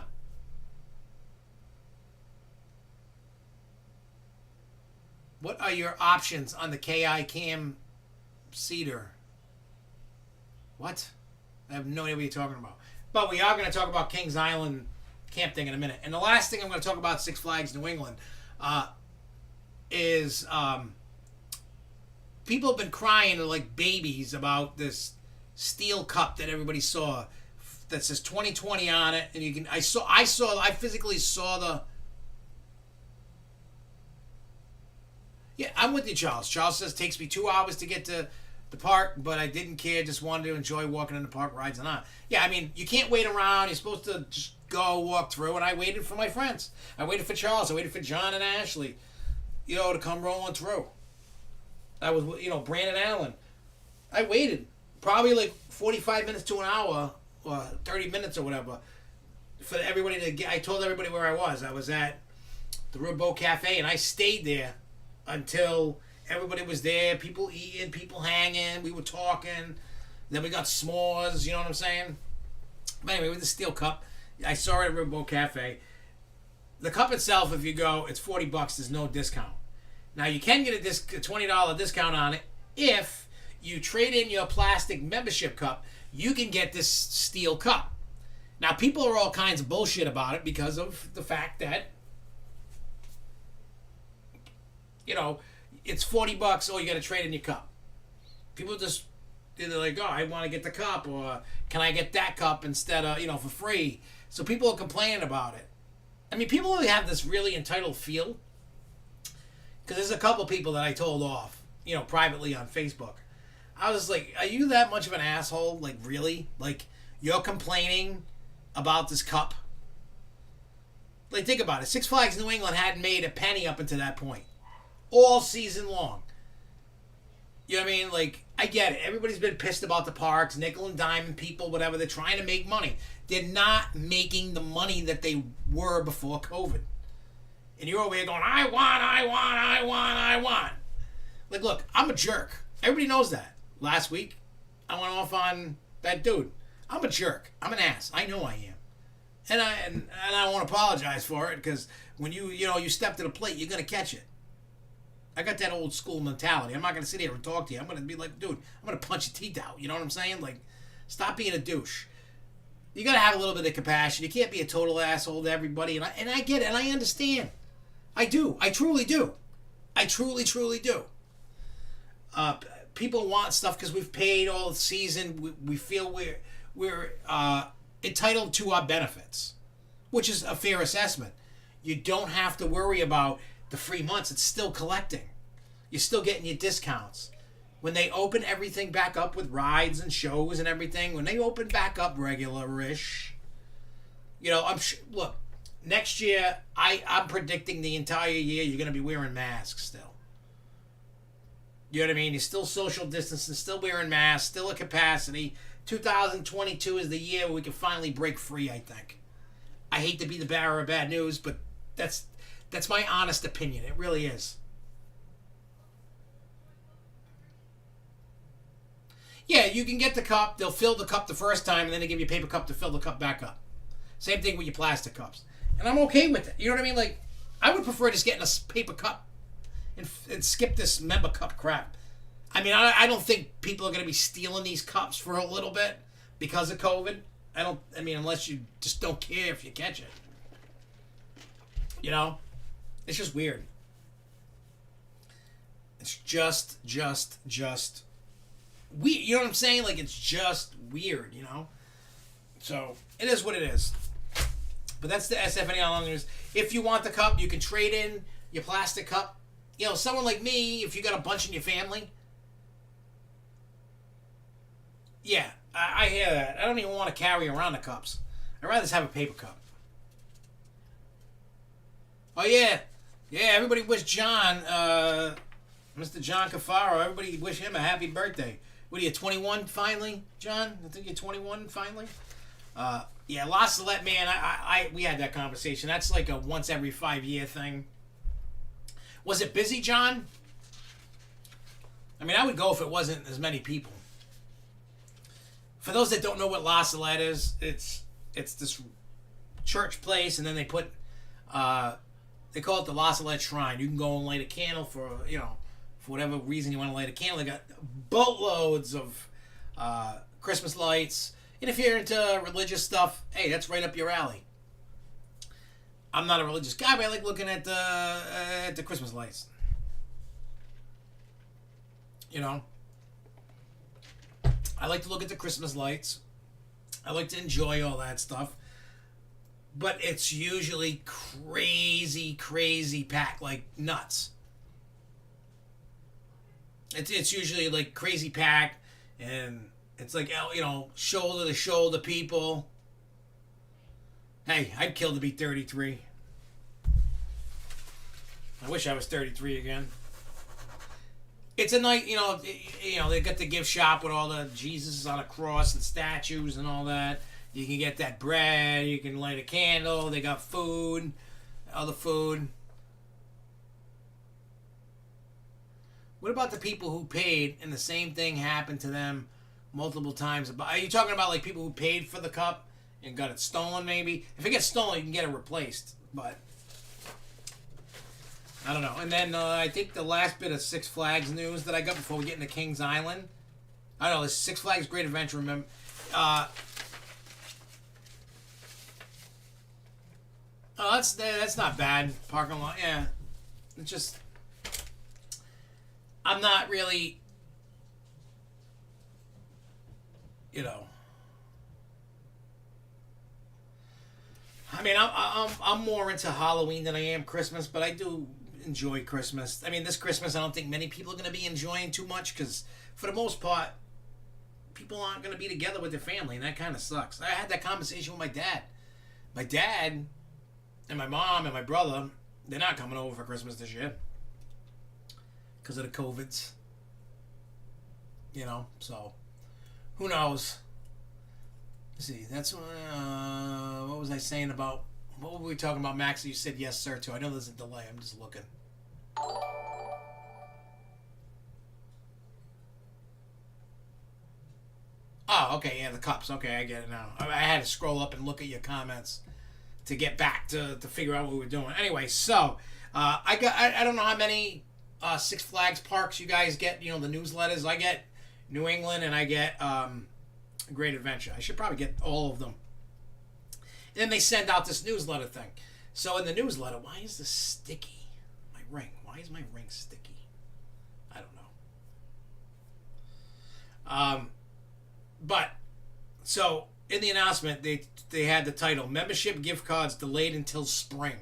What are your options on the KI Cam Cedar? What? I have no idea what you're talking about. But we are going to talk about Kings Island camp thing in a minute. And the last thing I'm going to talk about Six Flags New England is people have been crying like babies about this steel cup that everybody saw that says 2020 on it, and you can I physically saw the. Yeah, I'm with you, Charles. Charles says it takes me 2 hours to get to the park, but I didn't care. Just wanted to enjoy walking in the park, rides and on. Yeah, I mean, you can't wait around. You're supposed to just go walk through, and I waited for my friends. I waited for Charles. I waited for John and Ashley, to come rolling through. I was, Brandon Allen. I waited probably like 45 minutes to an hour or 30 minutes or whatever for everybody to get. I told everybody where I was. I was at the Riverboat Cafe, and I stayed there until everybody was there, people eating, people hanging, we were talking, then we got s'mores, you know what I'm saying? But anyway, with the steel cup, I saw it at Riverboat Cafe. The cup itself, if you go, it's $40, there's no discount. Now, you can get a $20 discount on it if you trade in your plastic membership cup, you can get this steel cup. Now, people are all kinds of bullshit about it because of the fact that it's $40. Oh, you got to trade in your cup. People just either like, oh, I want to get the cup, or can I get that cup instead of for free? So people are complaining about it. I mean, people really have this really entitled feel, because there's a couple people that I told off, privately on Facebook. I was like, are you that much of an asshole? Like, really? Like, you're complaining about this cup? Like, think about it. Six Flags New England hadn't made a penny up until that point. All season long. You know what I mean? Like, I get it. Everybody's been pissed about the parks, nickel and dime people, whatever. They're trying to make money. They're not making the money that they were before COVID. And you're over here going, I want. Like, look, I'm a jerk. Everybody knows that. Last week, I went off on that dude. I'm a jerk. I'm an ass. I know I am. And I won't apologize for it, because when you step to the plate, you're going to catch it. I got that old school mentality. I'm not going to sit here and talk to you. I'm going to be like, dude, I'm going to punch your teeth out. You know what I'm saying? Like, stop being a douche. You got to have a little bit of compassion. You can't be a total asshole to everybody. And I get it, and I understand. I do. I truly do. I truly do. People want stuff because we've paid all the season. We feel we're entitled to our benefits, which is a fair assessment. You don't have to worry about the free months. It's still collecting. You're still getting your discounts. When they open everything back up with rides and shows and everything, when they open back up regular-ish, I'm sure, look, next year, I'm predicting the entire year you're going to be wearing masks still. You know what I mean? You're still social distancing, still wearing masks, still a capacity. 2022 is the year where we can finally break free, I think. I hate to be the bearer of bad news, but that's my honest opinion. It really is. Yeah, you can get the cup. They'll fill the cup the first time, and then they give you a paper cup to fill the cup back up. Same thing with your plastic cups. And I'm okay with it. You know what I mean? Like, I would prefer just getting a paper cup and skip this member cup crap. I mean, I don't think people are going to be stealing these cups for a little bit because of COVID. Unless you just don't care if you catch it. It's just weird. It's just weird. You know what I'm saying? Like, it's just weird, So, it is what it is. But that's the SFNEOnline news. If you want the cup, you can trade in your plastic cup. Someone like me, if you got a bunch in your family. Yeah, I hear that. I don't even want to carry around the cups. I'd rather just have a paper cup. Oh, yeah. Yeah, everybody wish John, Mr. John Cafaro, everybody wish him a happy birthday. What are you, 21 finally, John? I think you're 21 finally? Yeah, La Salette, man, we had that conversation. That's like a once every 5-year thing. Was it busy, John? I mean, I would go if it wasn't as many people. For those that don't know what La Salette is, it's this church place, and then they They call it the La Salette Shrine. You can go and light a candle for, for whatever reason you want to light a candle. They got boatloads of Christmas lights. And if you're into religious stuff, hey, that's right up your alley. I'm not a religious guy, but I like looking at the Christmas lights. I like to look at the Christmas lights. I like to enjoy all that stuff. But it's usually crazy, crazy packed, like nuts. It's usually like crazy packed, and it's like, shoulder to shoulder people. Hey, I'd kill to be 33. I wish I was 33 again. It's a night, they got the gift shop with all the Jesus on a cross and statues and all that. You can get that bread. You can light a candle. They got food, other food. What about the people who paid and the same thing happened to them multiple times? Are you talking about like people who paid for the cup and got it stolen maybe? If it gets stolen, you can get it replaced. But I don't know. And then I think the last bit of Six Flags news that I got before we get into Kings Island. I don't know. This Six Flags Great Adventure, remember. Oh, that's not bad. Parking lot, yeah. It's just, I'm not really, I mean, I'm more into Halloween than I am Christmas, but I do enjoy Christmas. I mean, this Christmas, I don't think many people are going to be enjoying too much because, for the most part, people aren't going to be together with their family, and that kind of sucks. I had that conversation with my dad. My dad and my mom and my brother, they're not coming over for Christmas this year because of the COVIDs. So who knows? Let's see, that's what was I saying about, what were we talking about, Max, that you said yes sir to? I know there's a delay, I'm just looking. Oh, okay, yeah, the cups. Okay, I get it now. I had to scroll up and look at your comments to get back to figure out what we were doing. Anyway, so I don't know how many Six Flags parks you guys get. The newsletters. I get New England and I get Great Adventure. I should probably get all of them. And then they send out this newsletter thing. So in the newsletter, why is this sticky? My ring. Why is my ring sticky? I don't know. But so in the announcement, they had the title "Membership Gift Cards Delayed Until Spring."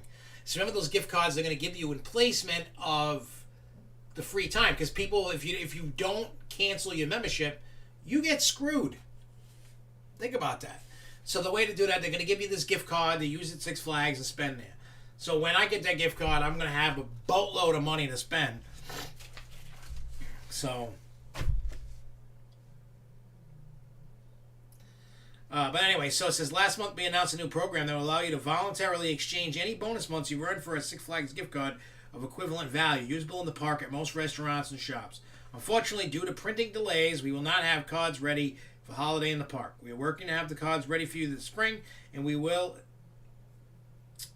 So remember those gift cards they're going to give you in placement of the free time, because people, if you don't cancel your membership, you get screwed. Think about that. So the way to do that, they're going to give you this gift card to use at Six Flags and spend there. So when I get that gift card, I'm going to have a boatload of money to spend. So. But anyway, so it says, last month we announced a new program that will allow you to voluntarily exchange any bonus months you've earned for a Six Flags gift card of equivalent value, usable in the park at most restaurants and shops. Unfortunately, due to printing delays, we will not have cards ready for holiday in the park. We are working to have the cards ready for you this spring, and we will,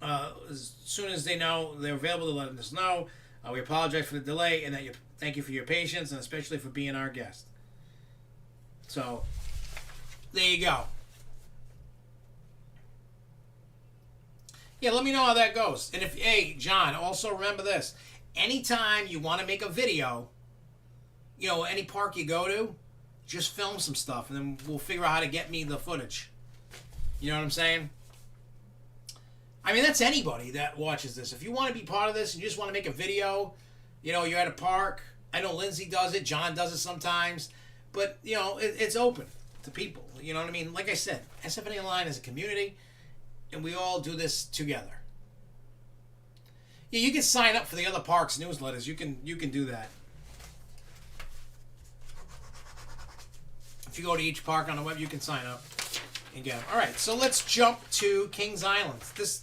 as soon as they know they're available, to let us know. We apologize for the delay, and thank you for your patience, and especially for being our guest. So, there you go. Yeah, let me know how that goes. And hey, John, also remember this. Anytime you want to make a video, any park you go to, just film some stuff, and then we'll figure out how to get me the footage. You know what I'm saying? I mean, that's anybody that watches this. If you want to be part of this and you just want to make a video, you're at a park. I know Lindsay does it. John does it sometimes. But, it's open to people. You know what I mean? Like I said, SFNEOnline is a community, and we all do this together. Yeah, you can sign up for the other parks' newsletters. You can do that. If you go to each park on the web, you can sign up and get them. All right, so let's jump to Kings Island. This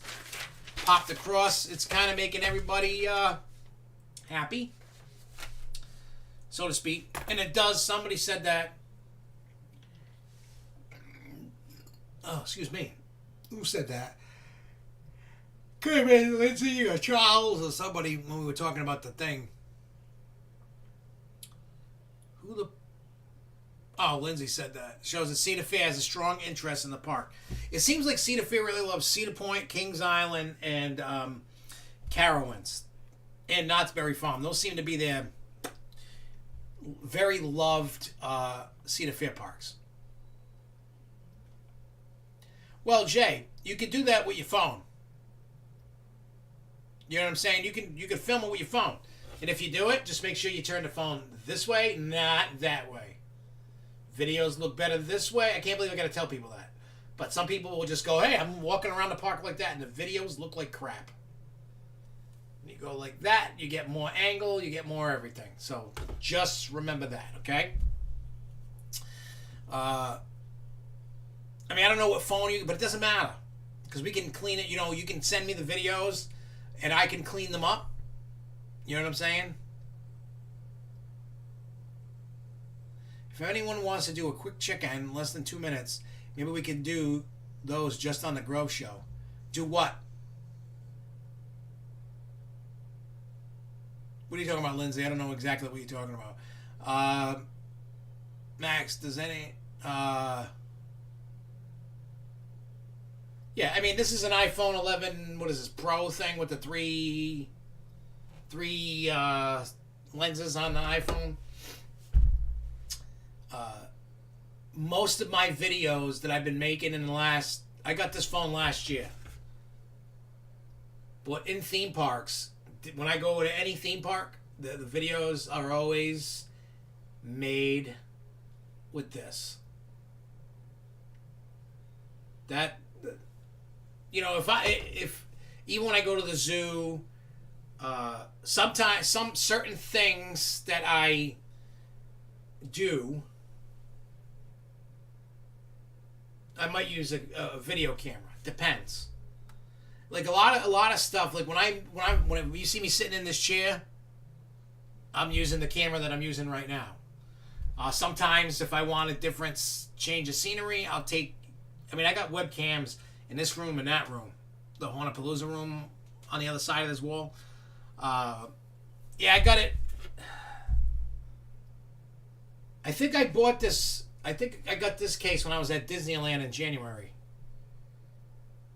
popped across. It's kind of making everybody happy, so to speak. And it does. Somebody said that. Oh, excuse me. Who said that? Okay, man, Lindsay or Charles or somebody when we were talking about the thing. Who the... Oh, Lindsay said that. Shows that Cedar Fair has a strong interest in the park. It seems like Cedar Fair really loves Cedar Point, Kings Island, and Carowinds. And Knott's Berry Farm. Those seem to be their very loved Cedar Fair parks. Well, Jay, you can do that with your phone. You know what I'm saying? You can film it with your phone. And if you do it, just make sure you turn the phone this way, not that way. Videos look better this way. I can't believe I got to tell people that. But some people will just go, hey, I'm walking around the park like that, and the videos look like crap. And you go like that, you get more angle, you get more everything. So just remember that, okay? I mean, I don't know what phone you, but it doesn't matter. Because we can clean it. You know, you can send me the videos, and I can clean them up. You know what I'm saying? If anyone wants to do a quick check-in in less than 2 minutes, maybe we could do those just on the Grove Show. Do what? What are you talking about, Lindsay? I don't know exactly what you're talking about. Max, does any... yeah, I mean, this is an iPhone 11, what is this, Pro thing with the three lenses on the iPhone. Most of my videos that I've been making in the last... I got this phone last year. But in theme parks, when I go to any theme park, the videos are always made with this. That... You know, if even when I go to the zoo, sometimes some certain things that I do, I might use a video camera. Depends. Like a lot of stuff. Like when you see me sitting in this chair, I'm using the camera that I'm using right now. Sometimes if I want a different change of scenery, I'll take. I mean, I got webcams in this room and that room, the Haunapalooza room on the other side of this wall. Yeah, I got it. I think I bought this. I think I got this case when I was at Disneyland in January.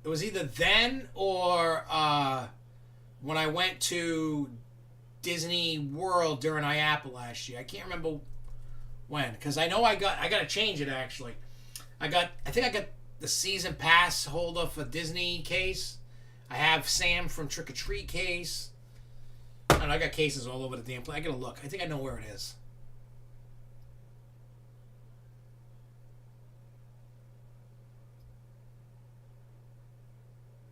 It was either then or when I went to Disney World during IAPA last year. I can't remember when, because I know I got to change it actually. I think I got the season pass holder for Disney case. I have Sam from Trick or Treat case. I don't know, I got cases all over the damn place. I gotta look. I think I know where it is.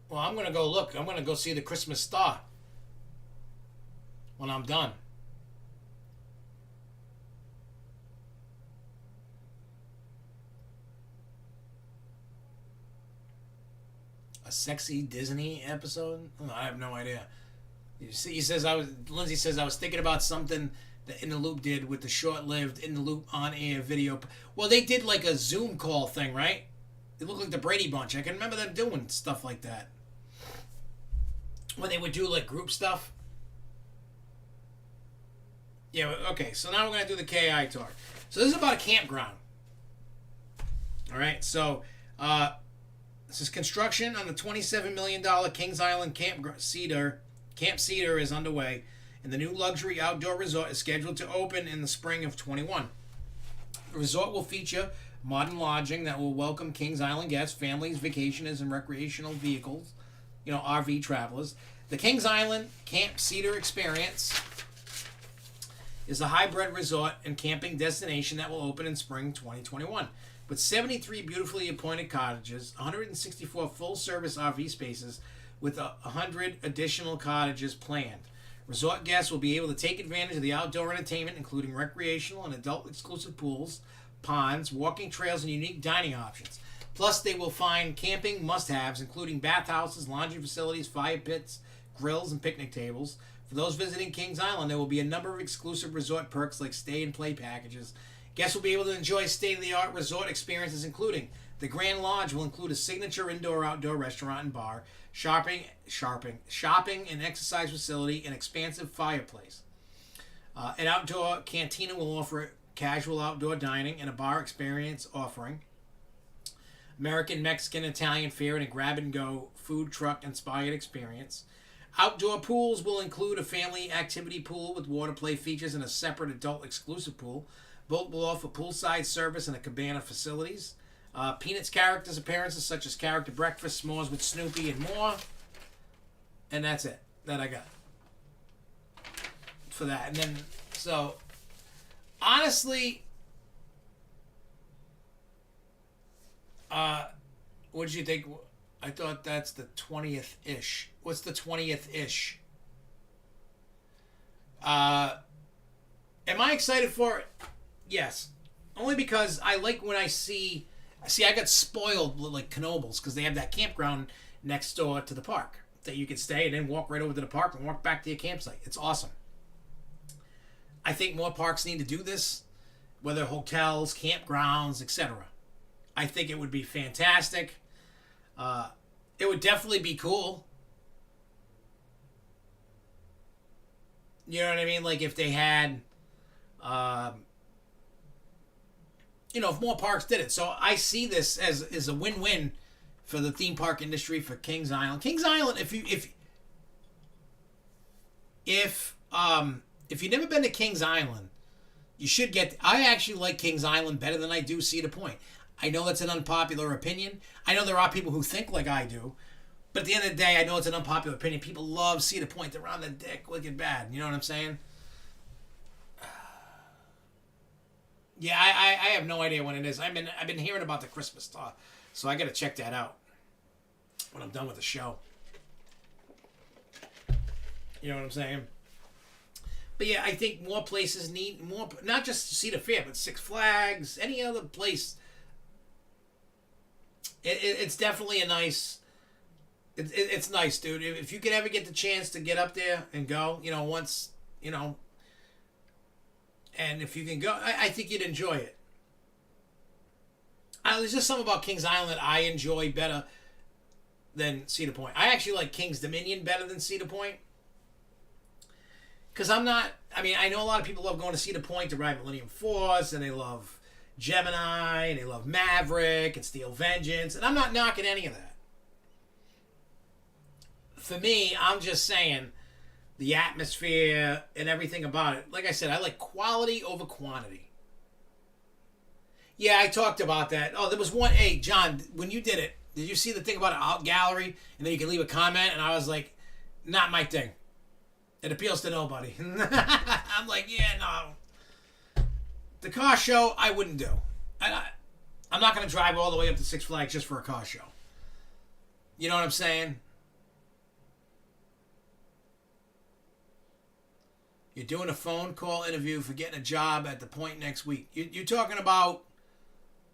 Well, I'm gonna go look. I'm gonna go see the Christmas star when I'm done. A sexy Disney episode? Oh, I have no idea. You see, Lindsay says I was thinking about something that In the Loop did with the short-lived In the Loop on-air video. Well, they did like a Zoom call thing, right? It looked like the Brady Bunch. I can remember them doing stuff like that. When they would do like group stuff. Yeah, okay, so now we're going to do the KI talk. So this is about a campground. Alright, so this is construction on the $27 million Kings Island Camp Cedar is underway, and the new luxury outdoor resort is scheduled to open in the spring of 21. The resort will feature modern lodging that will welcome Kings Island guests, families, vacationers, and recreational vehicles, RV travelers. The Kings Island Camp Cedar experience is a hybrid resort and camping destination that will open in spring 2021. With 73 beautifully appointed cottages, 164 full-service RV spaces, with 100 additional cottages planned. Resort guests will be able to take advantage of the outdoor entertainment, including recreational and adult-exclusive pools, ponds, walking trails, and unique dining options. Plus, they will find camping must-haves, including bathhouses, laundry facilities, fire pits, grills, and picnic tables. For those visiting Kings Island, there will be a number of exclusive resort perks like stay and play packages. Guests will be able to enjoy state-of-the-art resort experiences, including The Grand Lodge will include a signature indoor-outdoor restaurant and bar, shopping and exercise facility, an expansive fireplace. An outdoor cantina will offer casual outdoor dining and a bar experience offering American, Mexican, Italian fare and a grab-and-go food truck-inspired experience. Outdoor pools will include a family activity pool with water play features and a separate adult exclusive pool. Both will offer poolside service and a cabana facilities. Peanuts characters appearances such as character breakfast, s'mores with Snoopy, and more. And that's it that I got for that. And then, so, honestly, what did you think? I thought that's the 20th-ish. What's the 20th-ish? Am I excited for it? Yes. Only because I like when I see... See, I got spoiled like Knoebels because they have that campground next door to the park that you can stay and then walk right over to the park and walk back to your campsite. It's awesome. I think more parks need to do this, whether hotels, campgrounds, etc. I think it would be fantastic. It would definitely be cool. You know what I mean? Like if they had... if more parks did it. So I see this as a win-win for the theme park industry for Kings Island. Kings Island, if you've never been to Kings Island, you should get... I actually like Kings Island better than I do Cedar Point. I know that's an unpopular opinion. I know there are people who think like I do. But at the end of the day, I know it's an unpopular opinion. People love Cedar Point. They're on the dick wicked bad. You know what I'm saying? Yeah, I have no idea when it is. I've been hearing about the Christmas stuff, so I got to check that out when I'm done with the show. You know what I'm saying? But yeah, I think more places need more, not just Cedar Fair, but Six Flags, any other place. It's definitely a nice. It's nice, dude. If you could ever get the chance to get up there and go, once, and if you can go, I think you'd enjoy it. There's just something about Kings Island that I enjoy better than Cedar Point. I actually like Kings Dominion better than Cedar Point. Because I know a lot of people love going to Cedar Point to ride Millennium Force, and they love Gemini, and they love Maverick, and Steel Vengeance, and I'm not knocking any of that. For me, I'm just saying... the atmosphere and everything about it. Like I said, I like quality over quantity. Yeah, I talked about that. Oh, there was one. Hey, John, when you did it, did you see the thing about an art gallery and then you can leave a comment? And I was like, not my thing. It appeals to nobody. I'm like, yeah, no. The car show, I wouldn't do. I'm not going to drive all the way up to Six Flags just for a car show. You know what I'm saying? You're doing a phone call interview for getting a job at the Point next week. You're talking about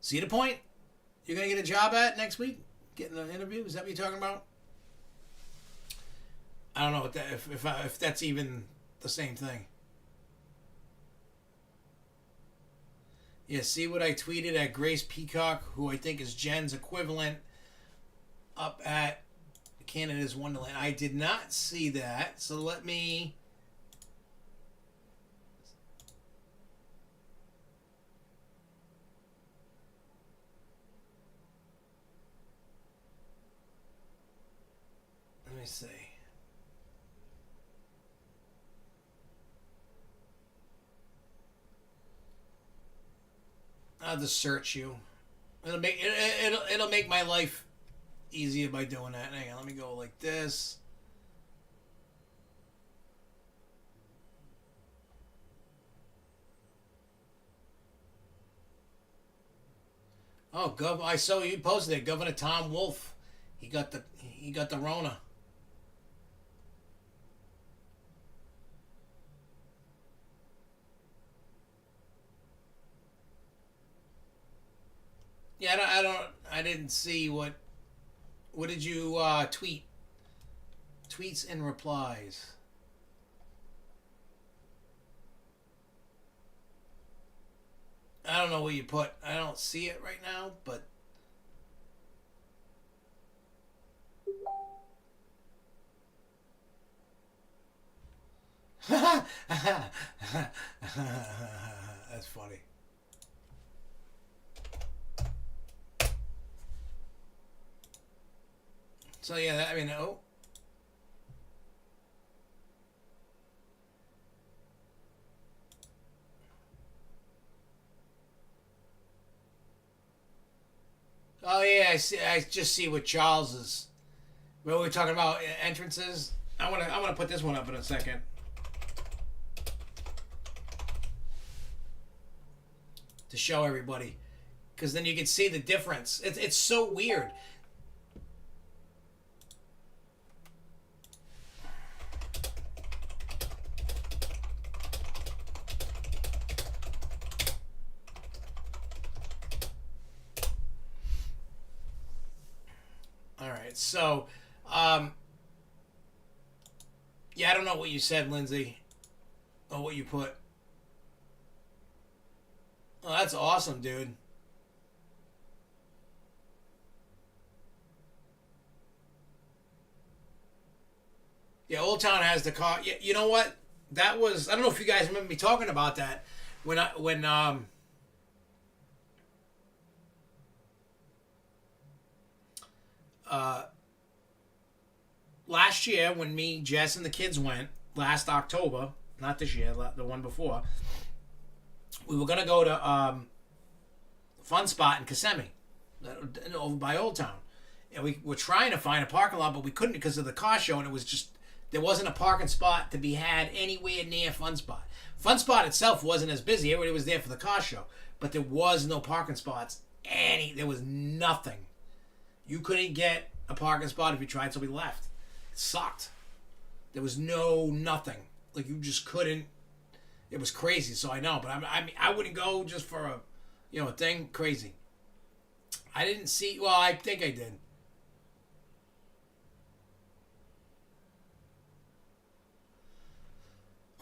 Cedar Point? You're going to get a job at next week? Getting an interview? Is that what you're talking about? I don't know what that, if that's even the same thing. Yeah, see what I tweeted at Grace Peacock, who I think is Jen's equivalent, up at Canada's Wonderland. I did not see that, so let me... Let me see. I'll just search you. It'll make my life easier by doing that. Hang on, let me go like this. Oh, I saw you posted it. Governor Tom Wolf, he got the Rona. Yeah, I didn't see what did you tweet? Tweets and replies. I don't know what you put. I don't see it right now, but That's funny. So yeah, I mean, oh yeah, I see. I just see what Charles is. What we're talking about entrances. I wanna put this one up in a second to show everybody, because then you can see the difference. It's so weird. All right, so yeah, I don't know what you said, Lindsay, or what you put. Oh, that's awesome, dude. Yeah, Old Town has the car. Yeah, you know what? That was, I don't know if you guys remember me talking about that when uh last year when me, Jess, and the kids went last October, not this year, the one before. We were gonna go to Fun Spot in Kissimmee, over by Old Town, and we were trying to find a parking lot, but we couldn't because of the car show, and it was just there wasn't a parking spot to be had anywhere near Fun Spot. Fun Spot itself wasn't as busy; everybody was there for the car show, but there was no parking spots. There was nothing. You couldn't get a parking spot if you tried, so we left. It sucked. There was nothing. Like you just couldn't. It was crazy. So I know, but I mean, I wouldn't go just for a, a thing. Crazy. I didn't see. Well, I think I did.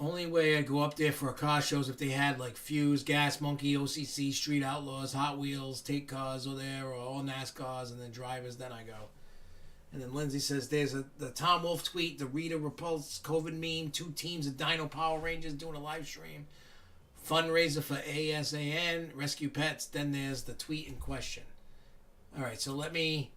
Only way I'd go up there for a car shows if they had like Fuse, Gas Monkey, OCC, Street Outlaws, Hot Wheels, Take Cars or there, or all NASCARs, and then drivers. Then I go. And then Lindsay says there's the Tom Wolf tweet, the Rita Repulse COVID meme, 2 teams of Dino Power Rangers doing a live stream, fundraiser for ASAN, rescue pets. Then there's the tweet in question. All right, so let me.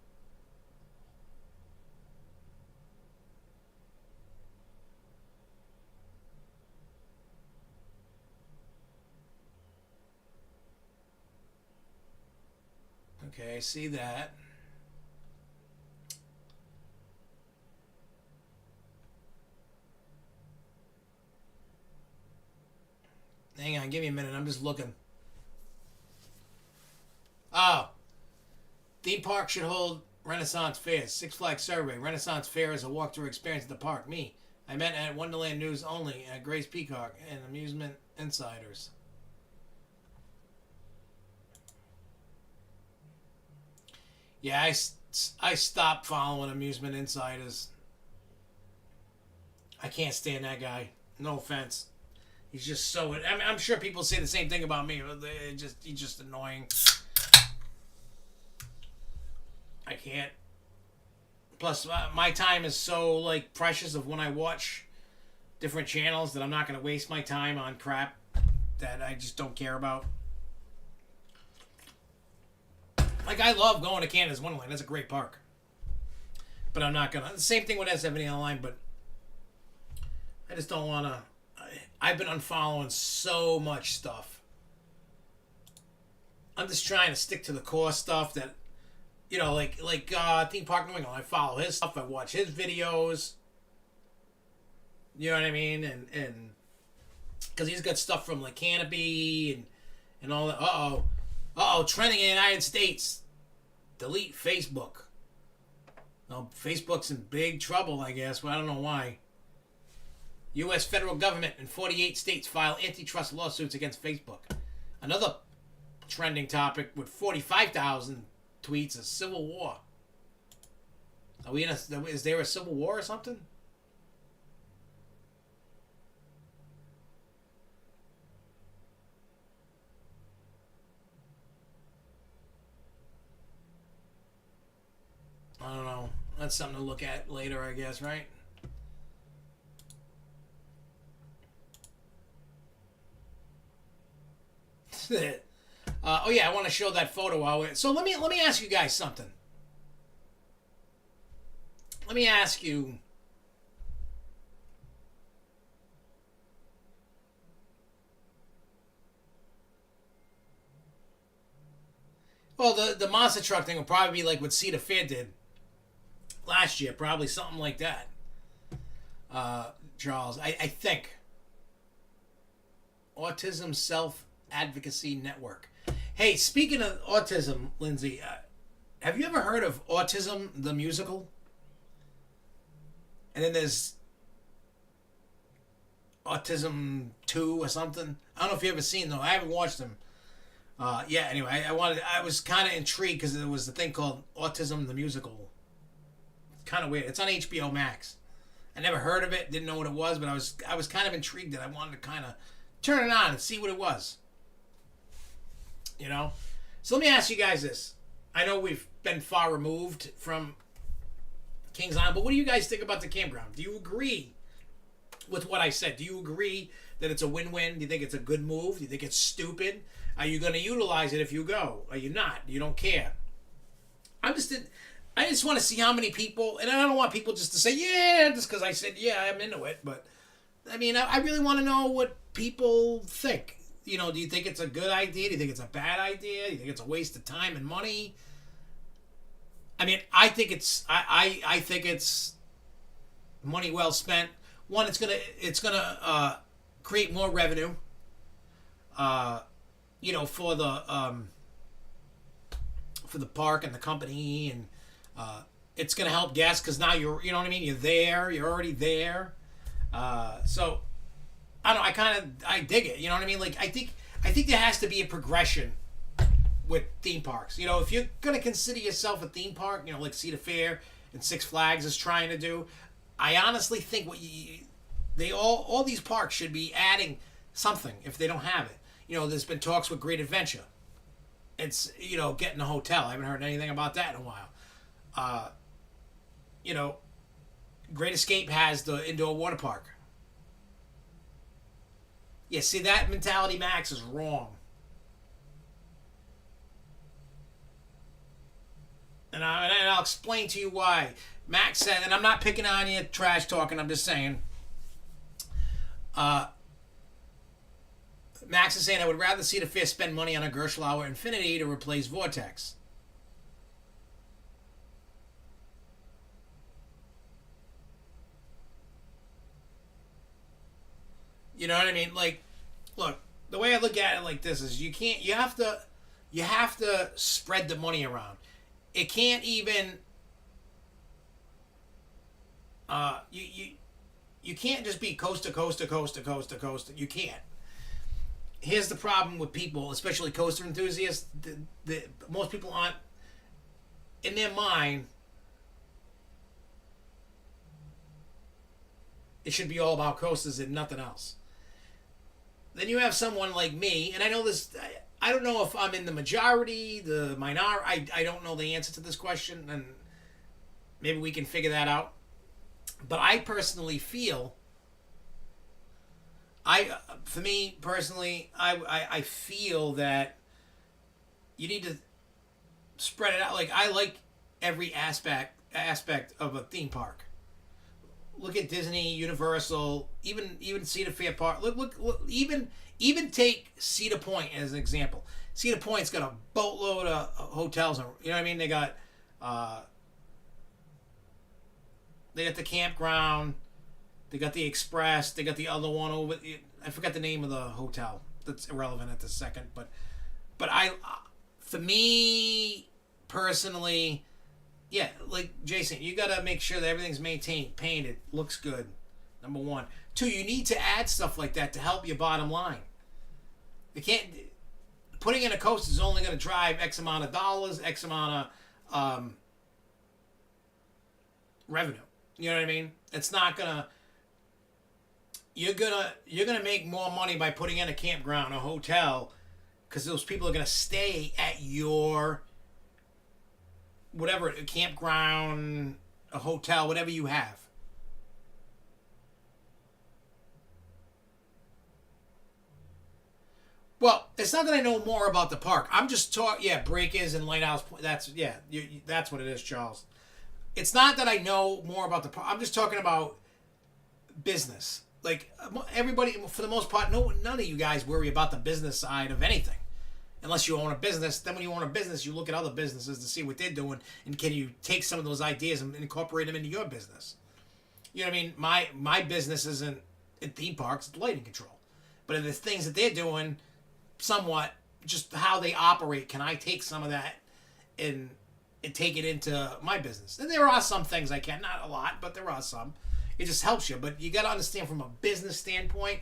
Okay, I see that. Hang on, give me a minute. I'm just looking. Oh, theme park should hold Renaissance fairs. Six Flags survey. Renaissance fair is a walkthrough experience at the park. Me. I met at Wonderland News only at Grace Peacock and Amusement Insiders. Yeah, I stopped following Amusement Insiders. I can't stand that guy. No offense. He's just so. I mean, I'm sure people say the same thing about me. He's just annoying. I can't. Plus, my time is so like precious of when I watch different channels that I'm not going to waste my time on crap that I just don't care about. Like I love going to Canada's Wonderland. That's a great park. But I'm not gonna. The same thing with SFNEOnline, but I just don't want to. I've been unfollowing so much stuff. I'm just trying to stick to the core stuff that, like Theme Park New England. I follow his stuff. I watch his videos. You know what I mean? And because he's got stuff from like Canopy and all that. Trending in the United States. Delete Facebook. Well, Facebook's in big trouble, I guess. Well, I don't know why. U.S. federal government in 48 states file antitrust lawsuits against Facebook. Another trending topic with 45,000 tweets is civil war. Are we in a? Is there a civil war or something? I don't know. That's something to look at later, I guess, right? Oh yeah, I want to show that photo while we. So let me ask you guys something. Let me ask you. Well, the monster truck thing will probably be like what Cedar Fair did last year, probably something like that. Charles, I think Autism Self Advocacy Network. Hey, speaking of autism, Lindsay, have you ever heard of Autism the Musical? And then there's Autism 2 or something. I don't know if you ever seen them. I haven't watched them. Yeah, anyway, I was kind of intrigued because there was a thing called Autism the Musical. It's kind of weird. It's on HBO Max. I never heard of it, didn't know what it was, but I was kind of intrigued that I wanted to kind of turn it on and see what it was. You know? So let me ask you guys this. I know we've been far removed from Kings Island, but what do you guys think about the campground? Do you agree with what I said? Do you agree that it's a win-win? Do you think it's a good move? Do you think it's stupid? Are you going to utilize it if you go? Are you not? You don't care? I just want to see how many people, and I don't want people just to say, yeah, just because I said, yeah, I'm into it. But, I mean, I really want to know what people think. You know, do you think it's a good idea? Do you think it's a bad idea? Do you think it's a waste of time and money? I mean, I think I think it's money well spent. One, it's gonna create more revenue. You know, for the park and the company, and it's gonna help guests because now you know what I mean. You're there. You're already there. So I don't know. I dig it. You know what I mean? Like I think there has to be a progression with theme parks. You know, if you're gonna consider yourself a theme park, you know, like Cedar Fair and Six Flags is trying to do, I honestly think all these parks should be adding something if they don't have it. You know, there's been talks with Great Adventure. It's, you know, getting a hotel. I haven't heard anything about that in a while. You know, Great Escape has the indoor water park. Yeah, see, that mentality, Max, is wrong. And I'll explain to you why. Max said, and I'm not picking on you, trash talking, I'm just saying. Max is saying, I would rather see the Fair spend money on a Gerstlauer Infinity to replace Vortex. You know what I mean? Like, look, the way I look at it like this is you have to spread the money around. It can't even you can't just be coast to coast to coast to coast to coast. You can't. Here's the problem with people, especially coaster enthusiasts. Most people aren't, in their mind, it should be all about coasters and nothing else. Then you have someone like me, and I know this. I don't know if I'm in the majority, the minority. I don't know the answer to this question, and maybe we can figure that out. But I personally feel, for me personally, I feel that you need to spread it out. Like, I like every aspect of a theme park. Look at Disney, Universal, even Cedar Fair Park. Look, even take Cedar Point as an example. Cedar Point's got a boatload of hotels. You know what I mean? They got the campground. They got the Express. They got the other one over. I forgot the name of the hotel. That's irrelevant at this second. But for me personally, yeah, like Jason, you got to make sure that everything's maintained, painted, looks good. Number one. Two, you need to add stuff like that to help your bottom line. You can't. Putting in a coaster is only going to drive X amount of dollars, X amount of revenue. You know what I mean? It's not gonna. You're gonna make more money by putting in a campground, a hotel, because those people are gonna stay at your whatever, a campground, a hotel, whatever you have. Well, it's not that I know more about the park. I'm just talking. Yeah, breakers and lighthouse. That's that's what it is, Charles. It's not that I know more about the park. I'm just talking about business. Like everybody, for the most part, none of you guys worry about the business side of anything, unless you own a business. Then when you own a business, you look at other businesses to see what they're doing, and can you take some of those ideas and incorporate them into your business? You know what I mean? My business isn't in theme parks; it's lighting control. But the things that they're doing, somewhat just how they operate, can I take some of that and take it into my business? And there are some things I can, not a lot, but there are some. It just helps you. But you got to understand from a business standpoint,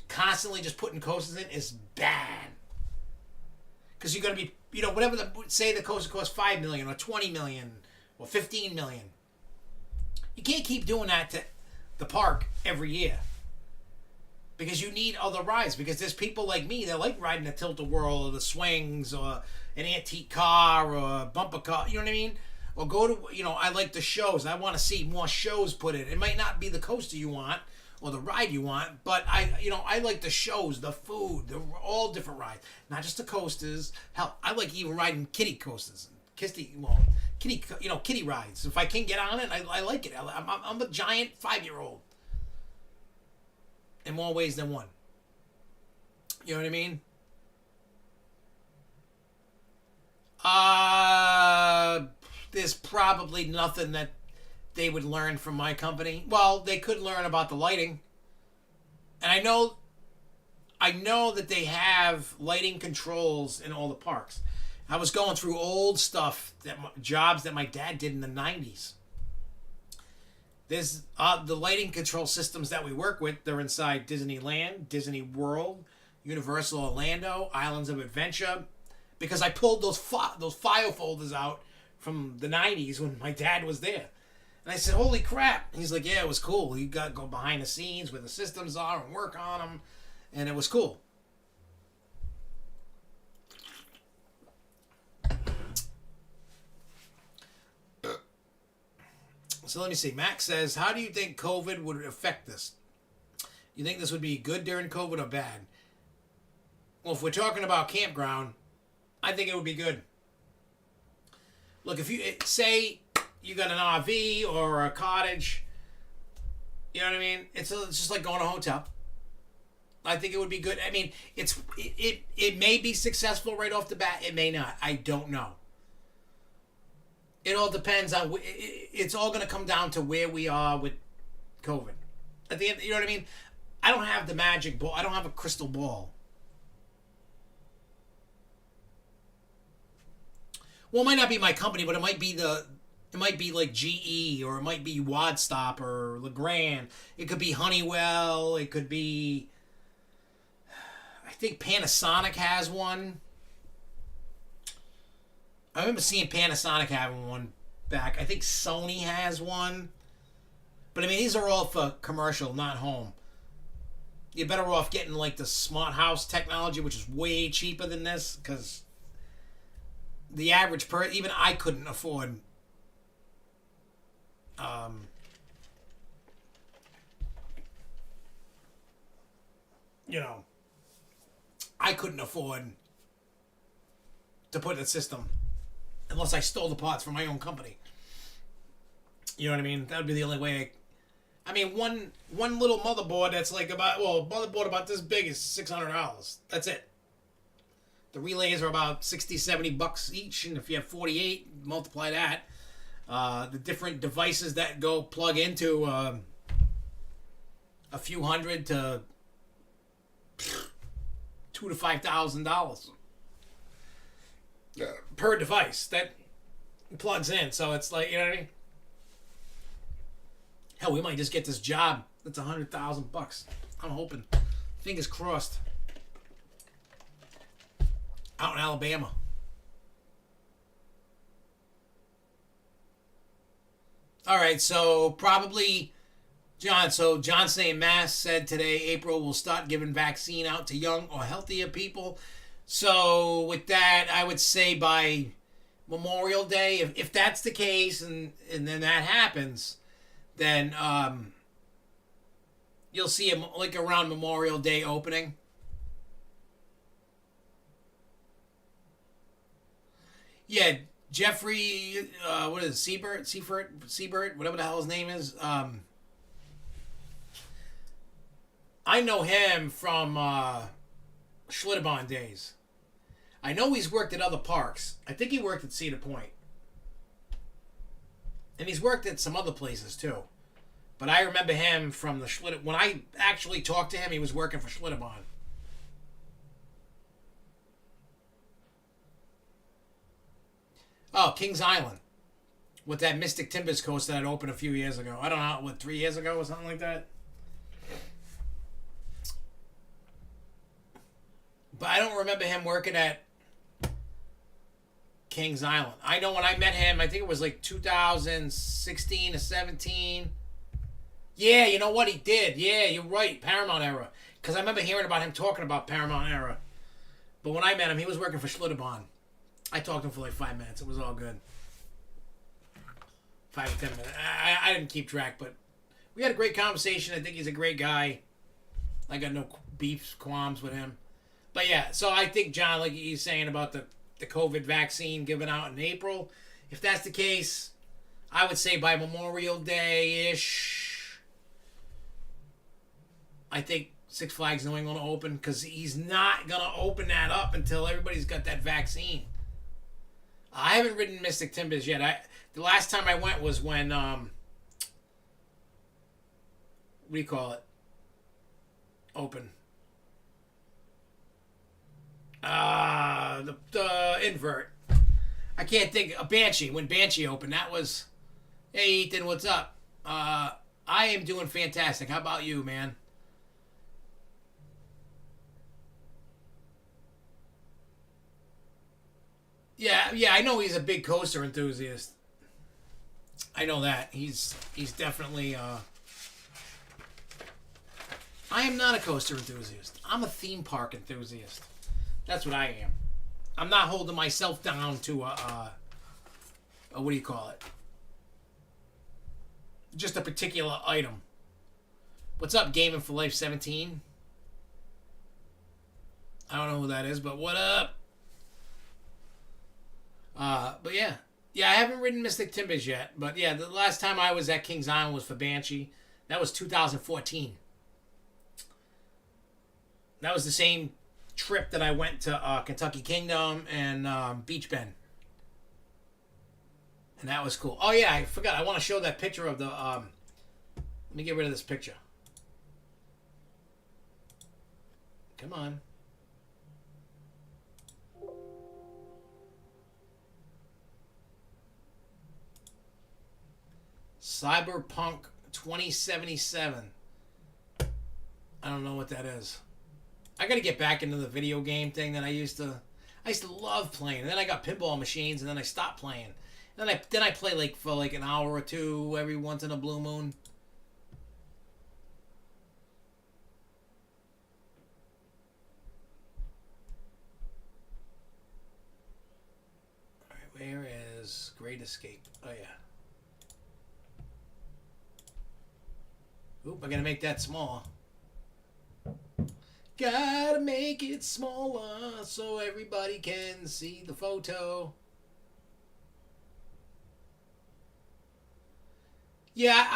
constantly just putting coasters in is bad. Because you're going to be, whatever say the coaster costs $5 million or $20 million or $15 million. You can't keep doing that to the park every year. Because you need other rides. Because there's people like me that like riding the tilt-a-whirl or the swings or an antique car or a bumper car. You know what I mean? Or go to, I like the shows. I want to see more shows put in. It might not be the coaster you want or the ride you want, but I like the shows, the food, all different rides. Not just the coasters. Hell, I like even riding kiddie coasters. Kiddie rides. If I can get on it, I like it. I'm a giant 5-year-old. In more ways than one. You know what I mean? There's probably nothing that they would learn from my company. Well, they could learn about the lighting. And I know that they have lighting controls in all the parks. I was going through old stuff, jobs that my dad did in the 90s. There's the lighting control systems that we work with. They're inside Disneyland, Disney World, Universal Orlando, Islands of Adventure. Because I pulled those file folders out from the 90s when my dad was there. And I said, holy crap. And he's like, yeah, it was cool. You got to go behind the scenes where the systems are and work on them. And it was cool. So let me see. Max says, how do you think COVID would affect this? You think this would be good during COVID or bad? Well, if we're talking about campground, I think it would be good. Look, if you say you got an RV or a cottage, you know what I mean? It's just like going to a hotel. I think it would be good. I mean, it may be successful right off the bat. It may not. I don't know. It all depends on. It's all going to come down to where we are with COVID. At the end, you know what I mean? I don't have the magic ball. I don't have a crystal ball. Well, it might not be my company, but it might be like GE, or it might be Wadstop or LeGrand. It could be Honeywell. It could be. I think Panasonic has one. I remember seeing Panasonic having one back. I think Sony has one. But I mean, these are all for commercial, not home. You're better off getting like the smart house technology, which is way cheaper than this, because the average even I couldn't afford I couldn't afford to put in a system unless I stole the parts from my own company. You know what I mean? That would be the only way. I mean, one little motherboard that's like motherboard about this big is $600. That's it. The relays are about $60-$70 each, and if you have 48, multiply that. The different devices that go plug into a few hundred to $2,000 to $5,000 per device that plugs in. So it's like, you know what I mean? Hell, we might just get this job. That's $100,000. I'm hoping. Fingers crossed. Out in Alabama. All right, so probably John. So John St. Mass said today April will start giving vaccine out to young or healthier people. So with that, I would say by Memorial Day, if that's the case, and then that happens, then you'll see him like around Memorial Day opening. Yeah, Jeffrey, what is it, Seibert, whatever the hell his name is. I know him from Schlitterbahn days. I know he's worked at other parks. I think he worked at Cedar Point. And he's worked at some other places too. But I remember him from the Schlitter. When I actually talked to him, he was working for Schlitterbahn. Oh, Kings Island. With that Mystic Timbers coaster that opened a few years ago. I don't know, what, 3 years ago or something like that? But I don't remember him working at Kings Island. I know when I met him, I think it was like 2016 or 17. Yeah, you know what? He did. Yeah, you're right. Paramount Era. Because I remember hearing about him talking about Paramount Era. But when I met him, he was working for Schlitterbahn. I talked to him for like 5 minutes. It was all good. 5 to 10 minutes. I didn't keep track, but we had a great conversation. I think he's a great guy. I got no beefs, qualms with him. But yeah, so I think, John, like he's saying about the COVID vaccine given out in April, if that's the case, I would say by Memorial Day-ish, I think Six Flags New England will open, because he's not going to open that up until everybody's got that vaccine. I haven't ridden Mystic Timbers yet. The last time I went was when, what do you call it? Open. The invert. I can't think. Banshee. When Banshee opened, that was. Hey, Ethan, what's up? I am doing fantastic. How about you, man? Yeah, I know he's a big coaster enthusiast. I know that. He's definitely. I am not a coaster enthusiast. I'm a theme park enthusiast. That's what I am. I'm not holding myself down to a what do you call it? Just a particular item. What's up, Gaming for Life 17? I don't know who that is, but what up? But yeah. Yeah, I haven't ridden Mystic Timbers yet. But yeah, the last time I was at Kings Island was for Banshee. That was 2014. That was the same trip that I went to Kentucky Kingdom and Beach Bend. And that was cool. Oh yeah, I forgot. I want to show that picture of the... let me get rid of this picture. Come on. Cyberpunk 2077. I don't know what that is. I gotta get back into the video game thing that I used to love playing. And then I got pinball machines, and then I stopped playing. And then I play like for like an hour or two every once in a blue moon. All right, where is Great Escape? Oh yeah. Oop, I gotta make that small. Gotta make it smaller so everybody can see the photo. Yeah,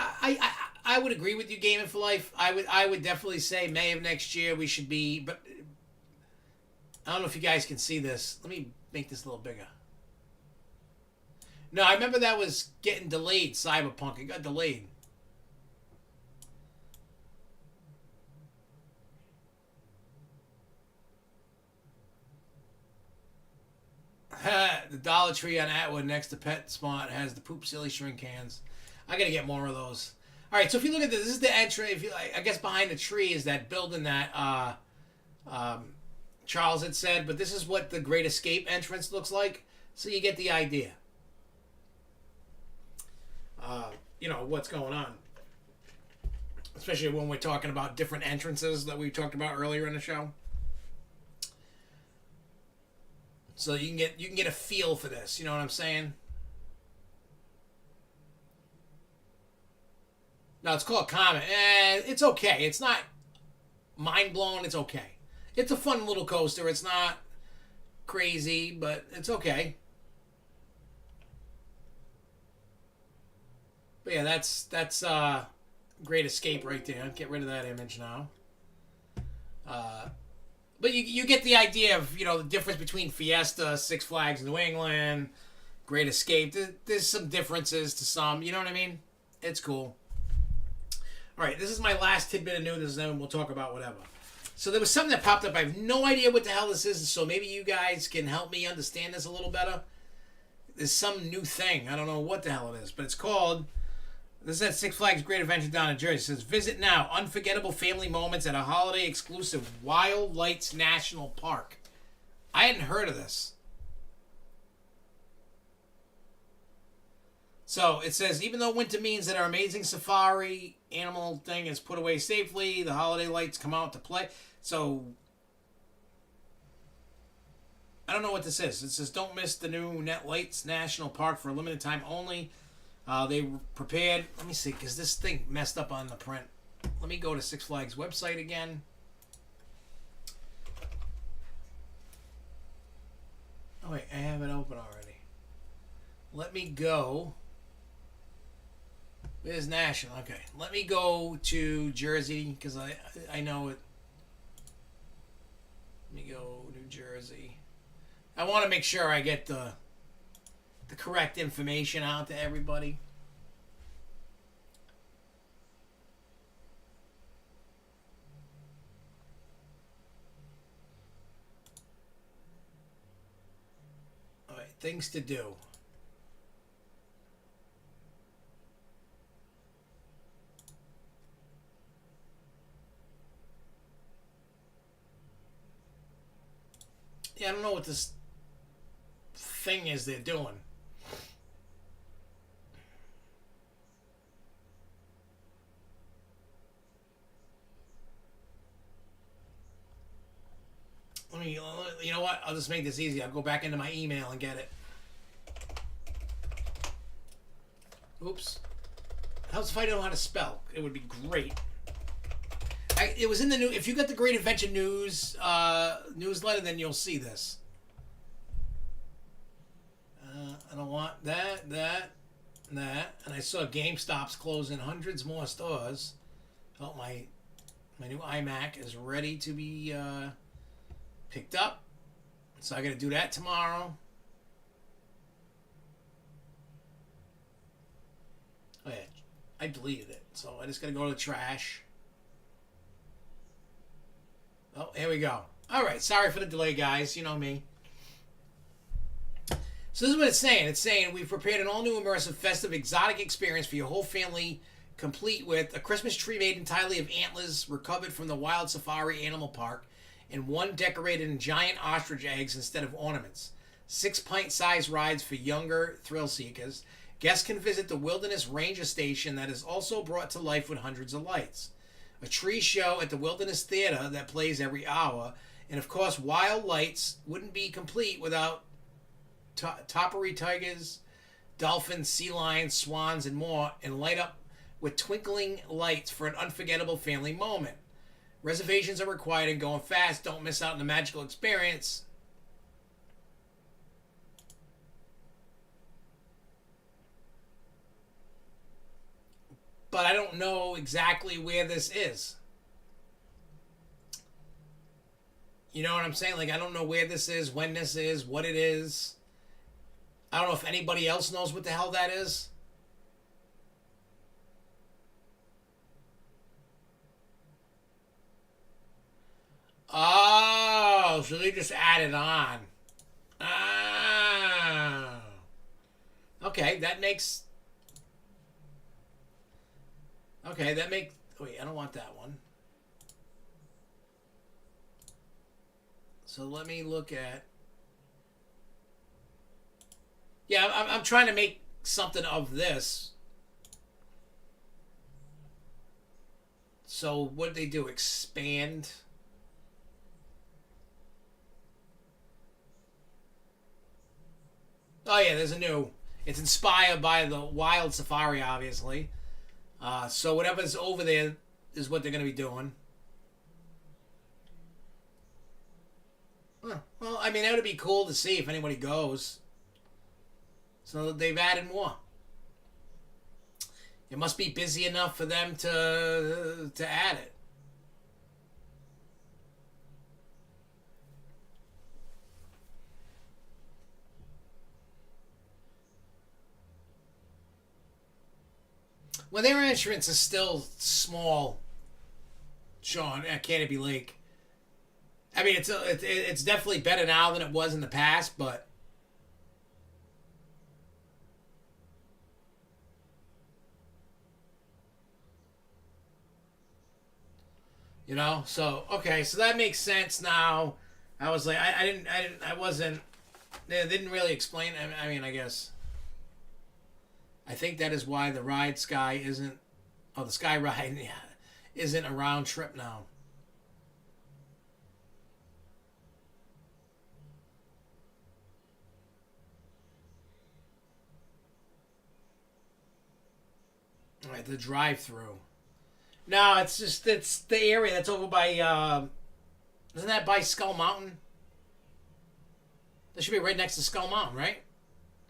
I would agree with you, Gaming for Life. I would definitely say May of next year we should be, but I don't know if you guys can see this. Let me make this a little bigger. No, I remember that was getting delayed, Cyberpunk. It got delayed. The Dollar Tree on Atwood next to PetSmart has the Poop Silly shrink cans. I gotta get more of those. All right, so if you look at this is the entry. If you, I guess behind the tree is that building that Charles had said, but this is what the Great Escape entrance looks like. So you get the idea. You know what's going on, especially when we're talking about different entrances that we talked about earlier in the show. So you can get a feel for this. You know what I'm saying? No, it's called Comet. It's okay. It's not mind blowing. It's okay. It's a fun little coaster. It's not crazy, but it's okay. But yeah, that's Great Escape right there. Get rid of that image now. But you get the idea of, you know, the difference between Fiesta, Six Flags New England, Great Escape. There's some differences to some. You know what I mean? It's cool. All right, this is my last tidbit of news, and then we'll talk about whatever. So there was something that popped up. I have no idea what the hell this is, so maybe you guys can help me understand this a little better. There's some new thing. I don't know what the hell it is, but it's called... This is at Six Flags Great Adventure down in Jersey. It says, visit now. Unforgettable family moments at a holiday-exclusive Wild Lights National Park. I hadn't heard of this. So it says, even though winter means that our amazing safari animal thing is put away safely, the holiday lights come out to play. So I don't know what this is. It says, don't miss the new Net Lights National Park for a limited time only. They were prepared. Let me see, because this thing messed up on the print. Let me go to Six Flags website again. Oh, wait, I have it open already. Let me go. Where's National? Okay, let me go to Jersey, because I know it. Let me go New Jersey. I want to make sure I get the correct information out to everybody. All right, things to do. Yeah, I don't know what this thing is they're doing. You know what? I'll just make this easy. I'll go back into my email and get it. Oops. Helps if I know how to spell. It would be great. It was in the new. If you got the Great Adventure News newsletter, then you'll see this. I don't want that, and I saw GameStop's closing hundreds more stores. Oh, my new iMac is ready to be picked up, so I got to do that tomorrow. Oh yeah, I deleted it, so I just got to go to the trash. Oh, here we go. All right, sorry for the delay, guys. You know me. So this is what it's saying. It's saying we've prepared an all-new immersive, festive, exotic experience for your whole family, complete with a Christmas tree made entirely of antlers recovered from the Wild Safari Animal Park, and one decorated in giant ostrich eggs instead of ornaments. 6 pint-sized rides for younger thrill seekers. Guests can visit the Wilderness Ranger Station that is also brought to life with hundreds of lights. A tree show at the Wilderness Theater that plays every hour. And of course, Wild Lights wouldn't be complete without topiary tigers, dolphins, sea lions, swans, and more, and light up with twinkling lights for an unforgettable family moment. Reservations are required and going fast. Don't miss out on the magical experience. But I don't know exactly where this is. You know what I'm saying? Like, I don't know where this is, when this is, what it is. I don't know if anybody else knows what the hell that is. Oh, so they just added on. Ah. Okay, that makes... Okay, that makes... Wait, I don't want that one. So let me look at... Yeah, I'm trying to make something of this. So what did they do? Expand? Oh yeah, there's a new... It's inspired by the Wild Safari, obviously. So whatever's over there is what they're going to be doing. Huh. Well, I mean, that would be cool to see if anybody goes. So they've added more. It must be busy enough for them to add it. Well, their entrance is still small, Sean, at Canopy Lake. I mean, it's definitely better now than it was in the past, but So okay, so that makes sense now. I was like, I wasn't. They didn't really explain. I mean, I guess. I think that is why the ride Sky isn't. Oh, the Sky Ride, yeah, isn't a round trip now. All right, the drive-through. No, it's the area that's over by. Isn't that by Skull Mountain? That should be right next to Skull Mountain, right?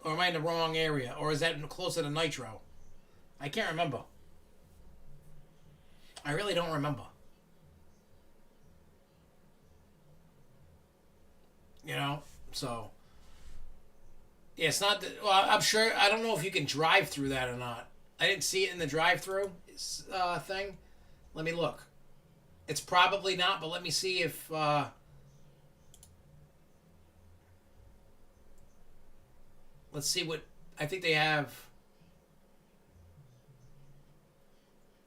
Or am I in the wrong area? Or is that closer to Nitro? I can't remember. I really don't remember. So yeah, it's not. Well, I'm sure. I don't know if you can drive through that or not. I didn't see it in the drive-through thing. Let me look. It's probably not, but let me see if. Let's see what I think they have.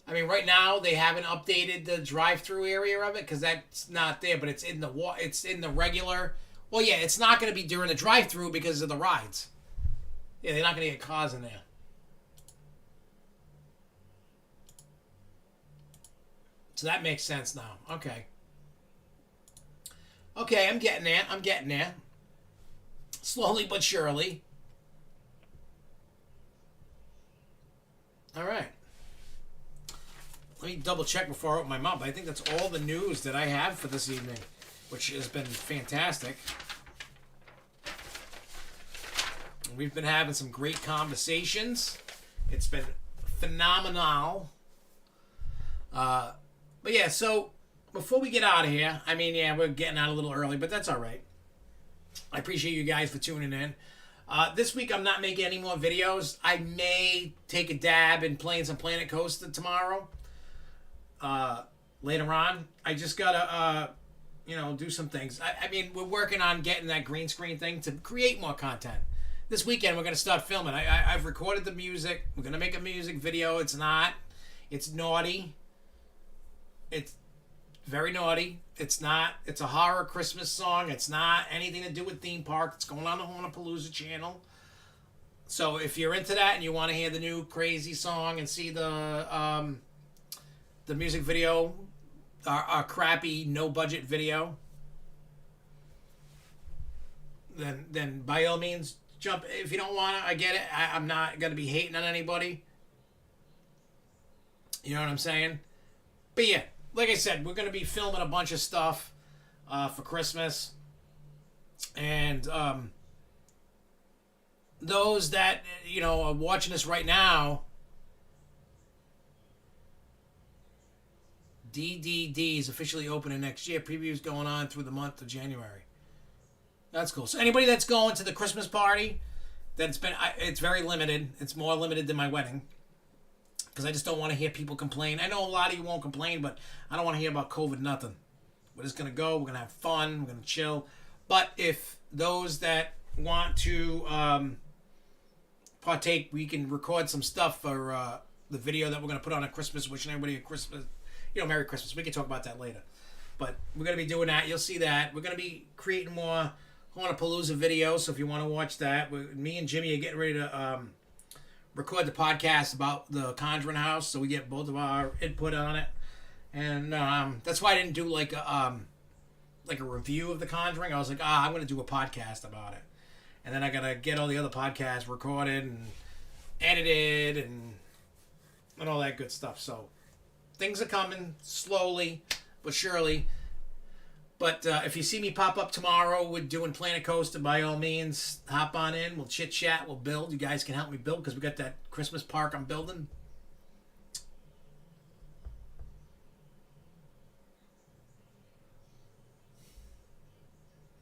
I mean, right now they haven't updated the drive-through area of it because that's not there, but it's in the it's in the regular. Well, yeah, it's not going to be during the drive-through because of the rides. Yeah, they're not going to get cars in there. So that makes sense now. Okay. Okay, I'm getting there. I'm getting there. Slowly but surely. All right. Let me double check before I open my mouth. I think that's all the news that I have for this evening, which has been fantastic. We've been having some great conversations. It's been phenomenal. But yeah, so before we get out of here, I mean, yeah, we're getting out a little early, but that's all right. I appreciate you guys for tuning in. This week I'm not making any more videos. I may take a dab in playing some Planet Coaster tomorrow. Later on, I just gotta, do some things. I mean, we're working on getting that green screen thing to create more content. This weekend we're gonna start filming. I've recorded the music. We're gonna make a music video. It's naughty. It's very naughty. It's not. It's a horror Christmas song. It's not anything to do with theme park. It's going on the Hornapalooza channel. So if you're into that and you want to hear the new crazy song and see the music video, our crappy no budget video, then by all means jump. If you don't want to, I get it. I'm not gonna be hating on anybody. You know what I'm saying? But yeah. Like I said, we're going to be filming a bunch of stuff for Christmas. And those that, are watching this right now, DDD is officially opening next year. Previews going on through the month of January. That's cool. So anybody that's going to the Christmas party, it's very limited. It's more limited than my wedding. Because I just don't want to hear people complain. I know a lot of you won't complain, but I don't want to hear about COVID nothing. We're just going to go. We're going to have fun. We're going to chill. But if those that want to partake, we can record some stuff for the video that we're going to put on at Christmas, wishing everybody a Christmas, Merry Christmas. We can talk about that later. But we're going to be doing that. You'll see that. We're going to be creating more Hornapalooza videos. So if you want to watch that, me and Jimmy are getting ready to record the podcast about the Conjuring House, so we get both of our input on it, and that's why I didn't do like a review of the Conjuring. I was like, I'm going to do a podcast about it, and then I gotta get all the other podcasts recorded and edited and all that good stuff. So things are coming slowly but surely. But if you see me pop up tomorrow with doing Planet Coaster, by all means, hop on in. We'll chit-chat. We'll build. You guys can help me build because we got that Christmas park I'm building.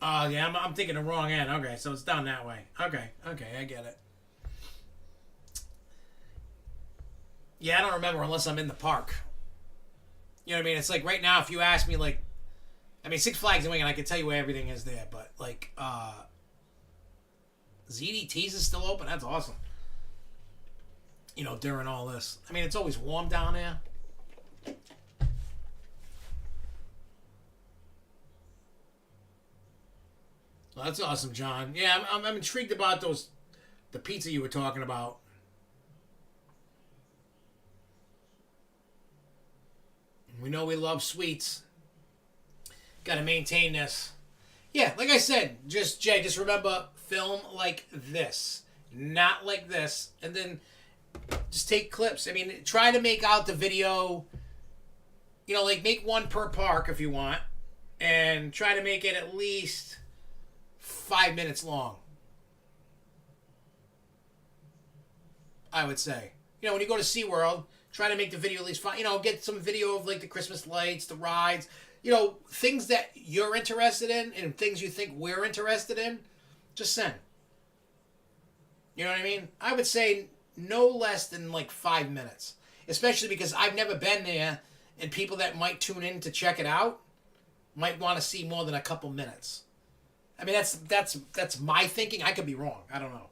Oh, yeah, I'm thinking the wrong end. Okay, so it's down that way. Okay, I get it. Yeah, I don't remember unless I'm in the park. You know what I mean? It's like right now, if you ask me, like, I mean, Six Flags and Wing, and I can tell you where everything is there, but, like, ZDT's is still open? That's awesome. You know, during all this. I mean, it's always warm down there. Well, that's awesome, John. Yeah, I'm intrigued about the pizza you were talking about. We know we love sweets. Got to maintain this. Yeah, like I said, Jay, just remember, film like this, not like this, and then just take clips. I mean, try to make out the video. You know, like make one per park if you want, and try to make it at least 5 minutes long. I would say. You know, when you go to SeaWorld, try to make the video at least 5. You know, get some video of like the Christmas lights, the rides. You know, things that you're interested in and things you think we're interested in, just send. You know what I mean? I would say no less than like 5 minutes. Especially because I've never been there, and people that might tune in to check it out might want to see more than a couple minutes. I mean, that's my thinking. I could be wrong. I don't know.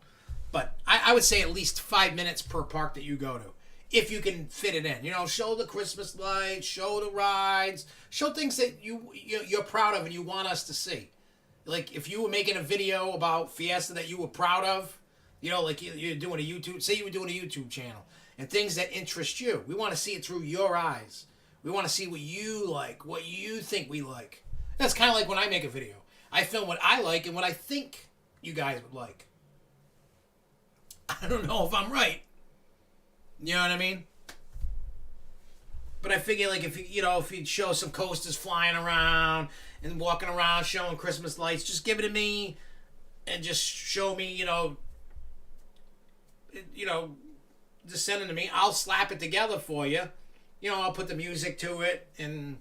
But I would say at least 5 minutes per park that you go to. If you can fit it in. You know, show the Christmas lights, show the rides, show things that you're proud of and you want us to see. Like, if you were making a video about Fiesta that you were proud of, you know, like you're doing a YouTube, say you were doing a YouTube channel, and things that interest you. We want to see it through your eyes. We want to see what you like, what you think we like. That's kind of like when I make a video. I film what I like and what I think you guys would like. I don't know if I'm right. You know what I mean? But I figure, like, if you'd show some coasters flying around and walking around showing Christmas lights, just give it to me and just show me, just send it to me. I'll slap it together for you. You know, I'll put the music to it and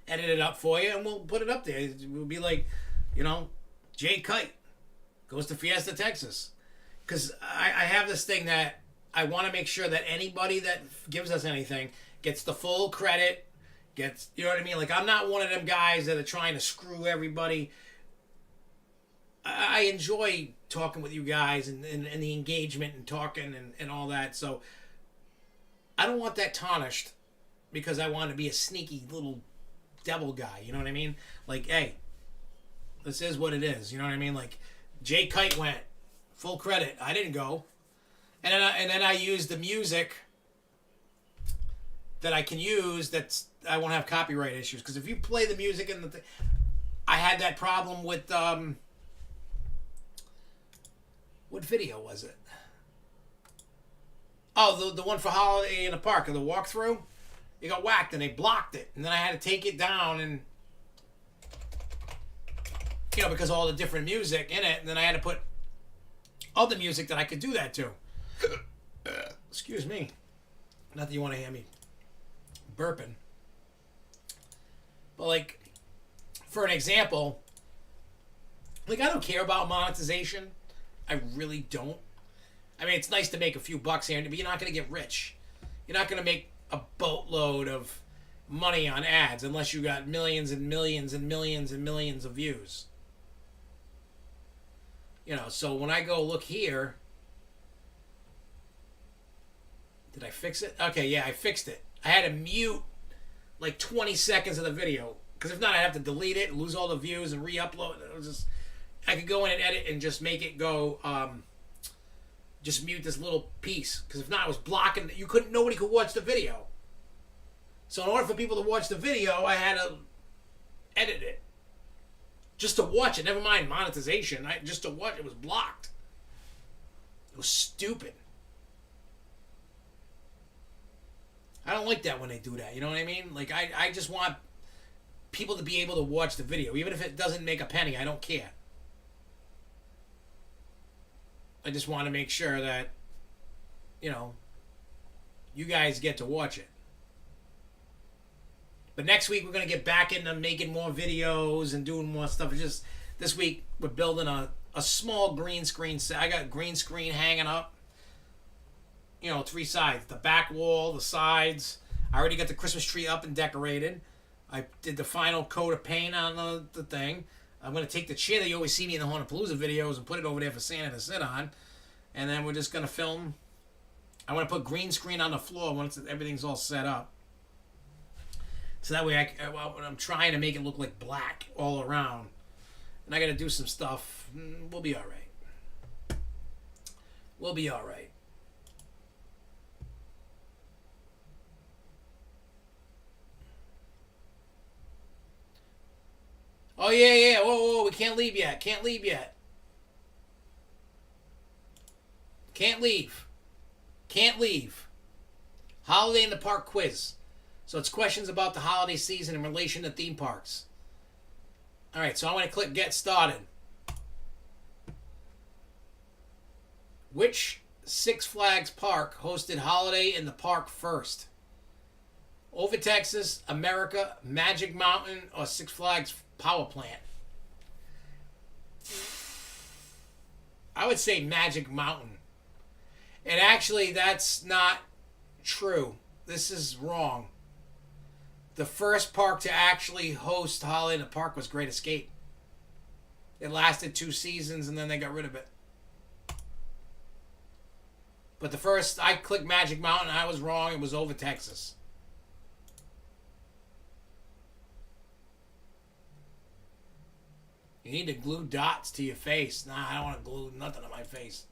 edit it up for you, and we'll put it up there. It will be like, Jay Kite goes to Fiesta, Texas. Because I have this thing that I want to make sure that anybody that gives us anything gets the full credit, you know what I mean? Like, I'm not one of them guys that are trying to screw everybody. I enjoy talking with you guys and the engagement and talking and all that. So I don't want that tarnished because I want to be a sneaky little devil guy. You know what I mean? Like, hey, this is what it is. You know what I mean? Like, Jay Kite went. Full credit. I didn't go. And then I use the music that I can use I won't have copyright issues. Because if you play the music and I had that problem with, what video was it? Oh, the one for Holiday in the Park, the walkthrough. It got whacked and they blocked it. And then I had to take it down and, because of all the different music in it. And then I had to put other music that I could do that to. Excuse me. Not that you want to hear me burping. But, like, for an example, like, I don't care about monetization. I really don't. I mean, it's nice to make a few bucks here, but you're not going to get rich. You're not going to make a boatload of money on ads unless you got millions and millions and millions and millions of views. So when I go look here, did I fix it? Okay, yeah, I fixed it. I had to mute like 20 seconds of the video because if not, I'd have to delete it, lose all the views, and re-upload. I could go in and edit and just make it go. Just mute this little piece because if not, it was blocking. Nobody could watch the video. So in order for people to watch the video, I had to edit it. Just to watch it, never mind monetization. Just to watch it was blocked. It was stupid. I don't like that when they do that. You know what I mean? Like, I just want people to be able to watch the video. Even if it doesn't make a penny, I don't care. I just want to make sure that, you guys get to watch it. But next week we're gonna get back into making more videos and doing more stuff. It's just this week we're building a small green screen set. I got green screen hanging up. 3 sides. The back wall, the sides. I already got the Christmas tree up and decorated. I did the final coat of paint on the thing. I'm going to take the chair that you always see me in the Haunapalooza videos and put it over there for Santa to sit on. And then we're just going to film. I want to put green screen on the floor once everything's all set up. So that way I'm trying to make it look like black all around. And I got to do some stuff. We'll be all right. We'll be all right. Oh, yeah. Whoa, we can't leave yet. Can't leave. Holiday in the Park quiz. So it's questions about the holiday season in relation to theme parks. All right, so I want to click Get Started. Which Six Flags park hosted Holiday in the Park first? Over Texas, America, Magic Mountain, or Six Flags Power Plant? I would say Magic Mountain. And actually, that's not true. This is wrong. The first park to actually host Holiday in the Park was Great Escape. It lasted 2 seasons and then they got rid of it. But the first, I clicked Magic Mountain. I was wrong. It was Over Texas. You need to glue dots to your face. Nah, I don't want to glue nothing on my face.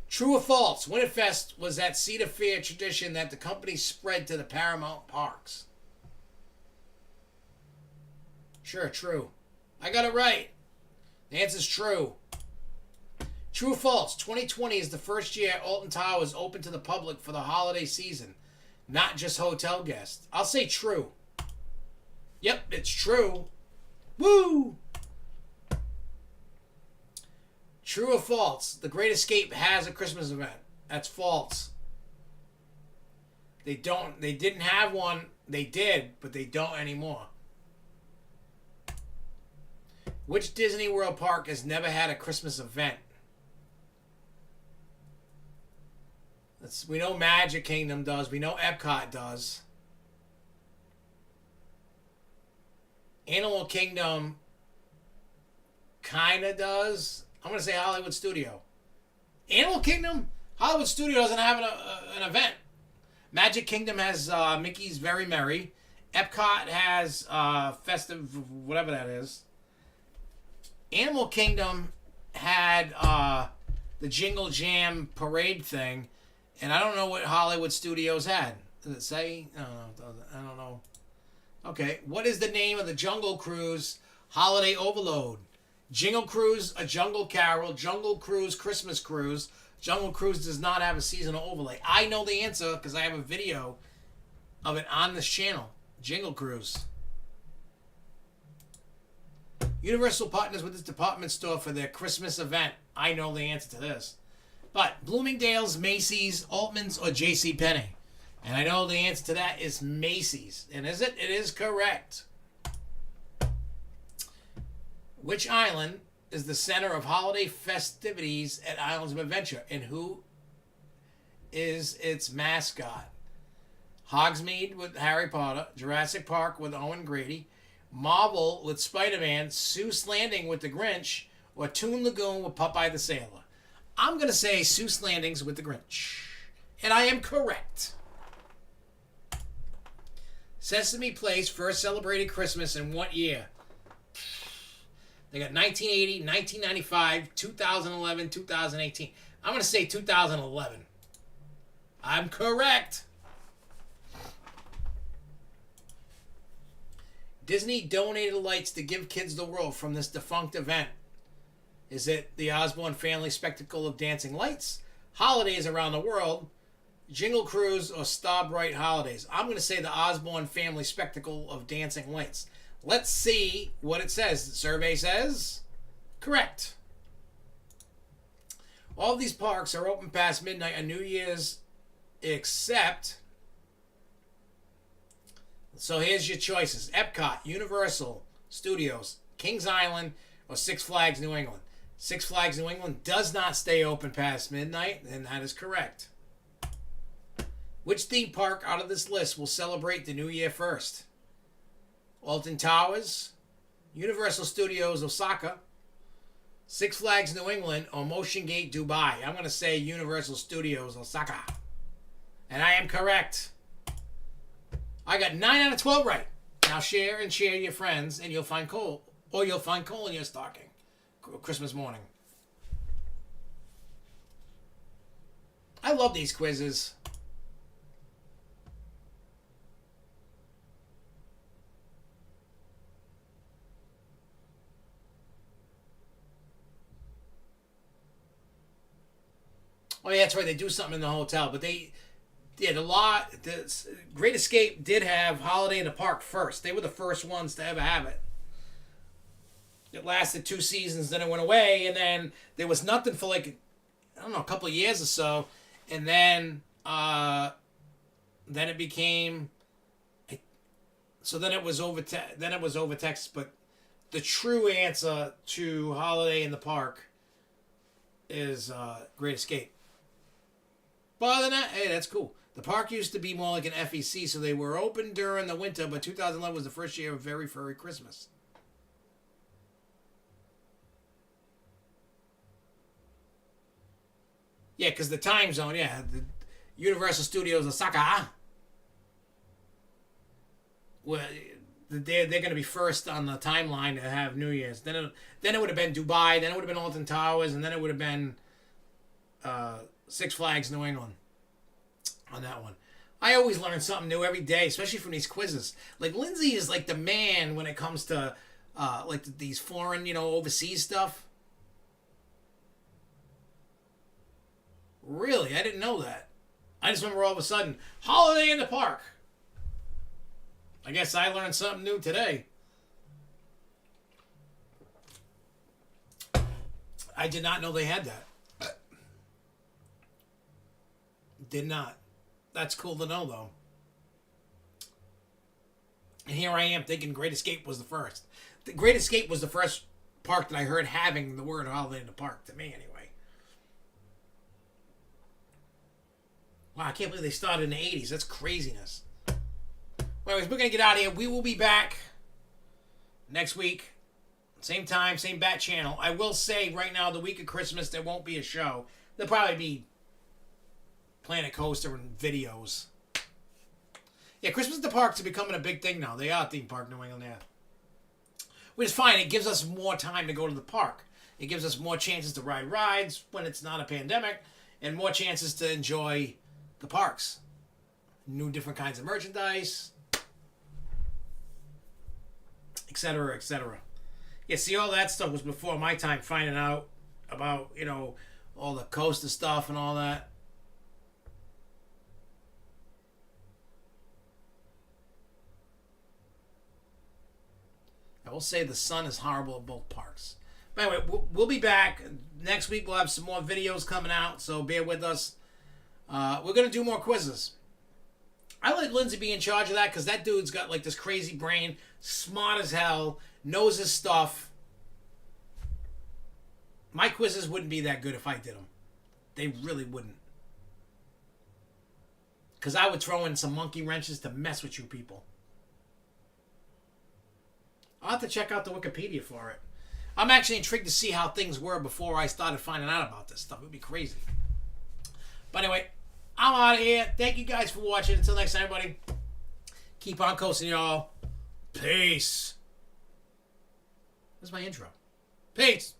True or false? Winterfest was that Cedar Fair tradition that the company spread to the Paramount parks. Sure, true. I got it right. The answer's true. True or false? 2020 is the first year Alton Tower is open to the public for the holiday season, not just hotel guests. I'll say true. Yep, it's true. Woo! True or false? The Great Escape has a Christmas event. That's false. They didn't have one. They did, but they don't anymore. Which Disney World park has never had a Christmas event? We know Magic Kingdom does. We know Epcot does. Animal Kingdom kind of does. I'm going to say Hollywood Studio. Animal Kingdom? Hollywood Studio doesn't have an event. Magic Kingdom has Mickey's Very Merry. Epcot has Festive, whatever that is. Animal Kingdom had the Jingle Jam parade thing. And I don't know what Hollywood Studios had. Does it say? I don't know. Okay. What is the name of the Jungle Cruise Holiday Overload? Jingle Cruise, A Jungle Carol, Jungle Cruise, Christmas Cruise. Jungle Cruise does not have a seasonal overlay. I know the answer because I have a video of it on this channel. Jingle Cruise. Universal partners with this department store for their Christmas event. I know the answer to this. But Bloomingdale's, Macy's, Altman's, or JCPenney. And I know the answer to that is Macy's. And is it? It is correct. Which island is the center of holiday festivities at Islands of Adventure? And who is its mascot? Hogsmeade with Harry Potter, Jurassic Park with Owen Grady, Marvel with Spider-Man, Seuss Landing with the Grinch, or Toon Lagoon with Popeye the Sailor? I'm going to say Seuss Landings with the Grinch. And I am correct. Sesame Place first celebrated Christmas in what year? They got 1980, 1995, 2011, 2018. I'm going to say 2011. I'm correct. Disney donated lights to give kids the world from this defunct event. Is it the Osborne Family Spectacle of Dancing Lights, Holidays Around the World, Jingle Cruise, or Star Bright Holidays? I'm going to say the Osborne Family Spectacle of Dancing Lights. Let's see what it says. The survey says correct. All of these parks are open past midnight on New Year's except, let's So here's your choices: Epcot, Universal Studios, Kings Island, or Six Flags New England. Six Flags New England does not stay open past midnight, and that is correct. Which theme park out of this list will celebrate the new year first? Alton Towers, Universal Studios Osaka, Six Flags New England, or Motion Gate Dubai? I'm going to say Universal Studios Osaka. And I am correct. I got 9 out of 12 right. Now share and share your friends, and you'll find coal. Or you'll find coal in your stocking. Christmas morning. I love these quizzes. Oh yeah, that's right. They do something in the hotel, but the Great Escape did have Holiday in the Park first. They were the first ones to ever have it. It lasted 2 seasons, then it went away, and then there was nothing for like, I don't know, a couple of years or so, and then it became, so then it was over Texas. But the true answer to Holiday in the Park is Great Escape. But other than that, hey, that's cool. The park used to be more like an FEC, so they were open during the winter, but 2011 was the first year of Very Furry Christmas. Yeah, because the time zone, yeah. The Universal Studios Osaka, well, they're going to be first on the timeline to have New Year's. Then it would have been Dubai, then it would have been Alton Towers, and then it would have been Six Flags New England on that one. I always learn something new every day, especially from these quizzes. Like, Lindsay is like the man when it comes to like these foreign, overseas stuff. Really? I didn't know that. I just remember all of a sudden, Holiday in the Park. I guess I learned something new today. I did not know they had that. Did not. That's cool to know, though. And here I am thinking Great Escape was the first. The Great Escape was the first park that I heard having the word Holiday in the Park, to me anyway. Wow, I can't believe they started in the 80s. That's craziness. Well, anyways, we're going to get out of here. We will be back next week. Same time, same bat channel. I will say right now, the week of Christmas, there won't be a show. There'll probably be Planet Coaster and videos. Yeah, Christmas at the parks are becoming a big thing now. They are theme park New England, yeah. Which is fine. It gives us more time to go to the park. It gives us more chances to ride rides when it's not a pandemic, and more chances to enjoy the parks. New different kinds of merchandise, etc., etc. Yeah, see, all that stuff was before my time finding out about, all the coaster stuff and all that. I will say the sun is horrible at both parks. But anyway, we'll be back. Next week we'll have some more videos coming out, so bear with us. We're going to do more quizzes. I let Lindsay be in charge of that because that dude's got like this crazy brain, smart as hell, knows his stuff. My quizzes wouldn't be that good if I did them. They really wouldn't. Because I would throw in some monkey wrenches to mess with you people. I'll have to check out the Wikipedia for it. I'm actually intrigued to see how things were before I started finding out about this stuff. It would be crazy. But anyway, I'm out of here. Thank you guys for watching. Until next time, everybody. Keep on coasting, y'all. Peace. That's my intro. Peace.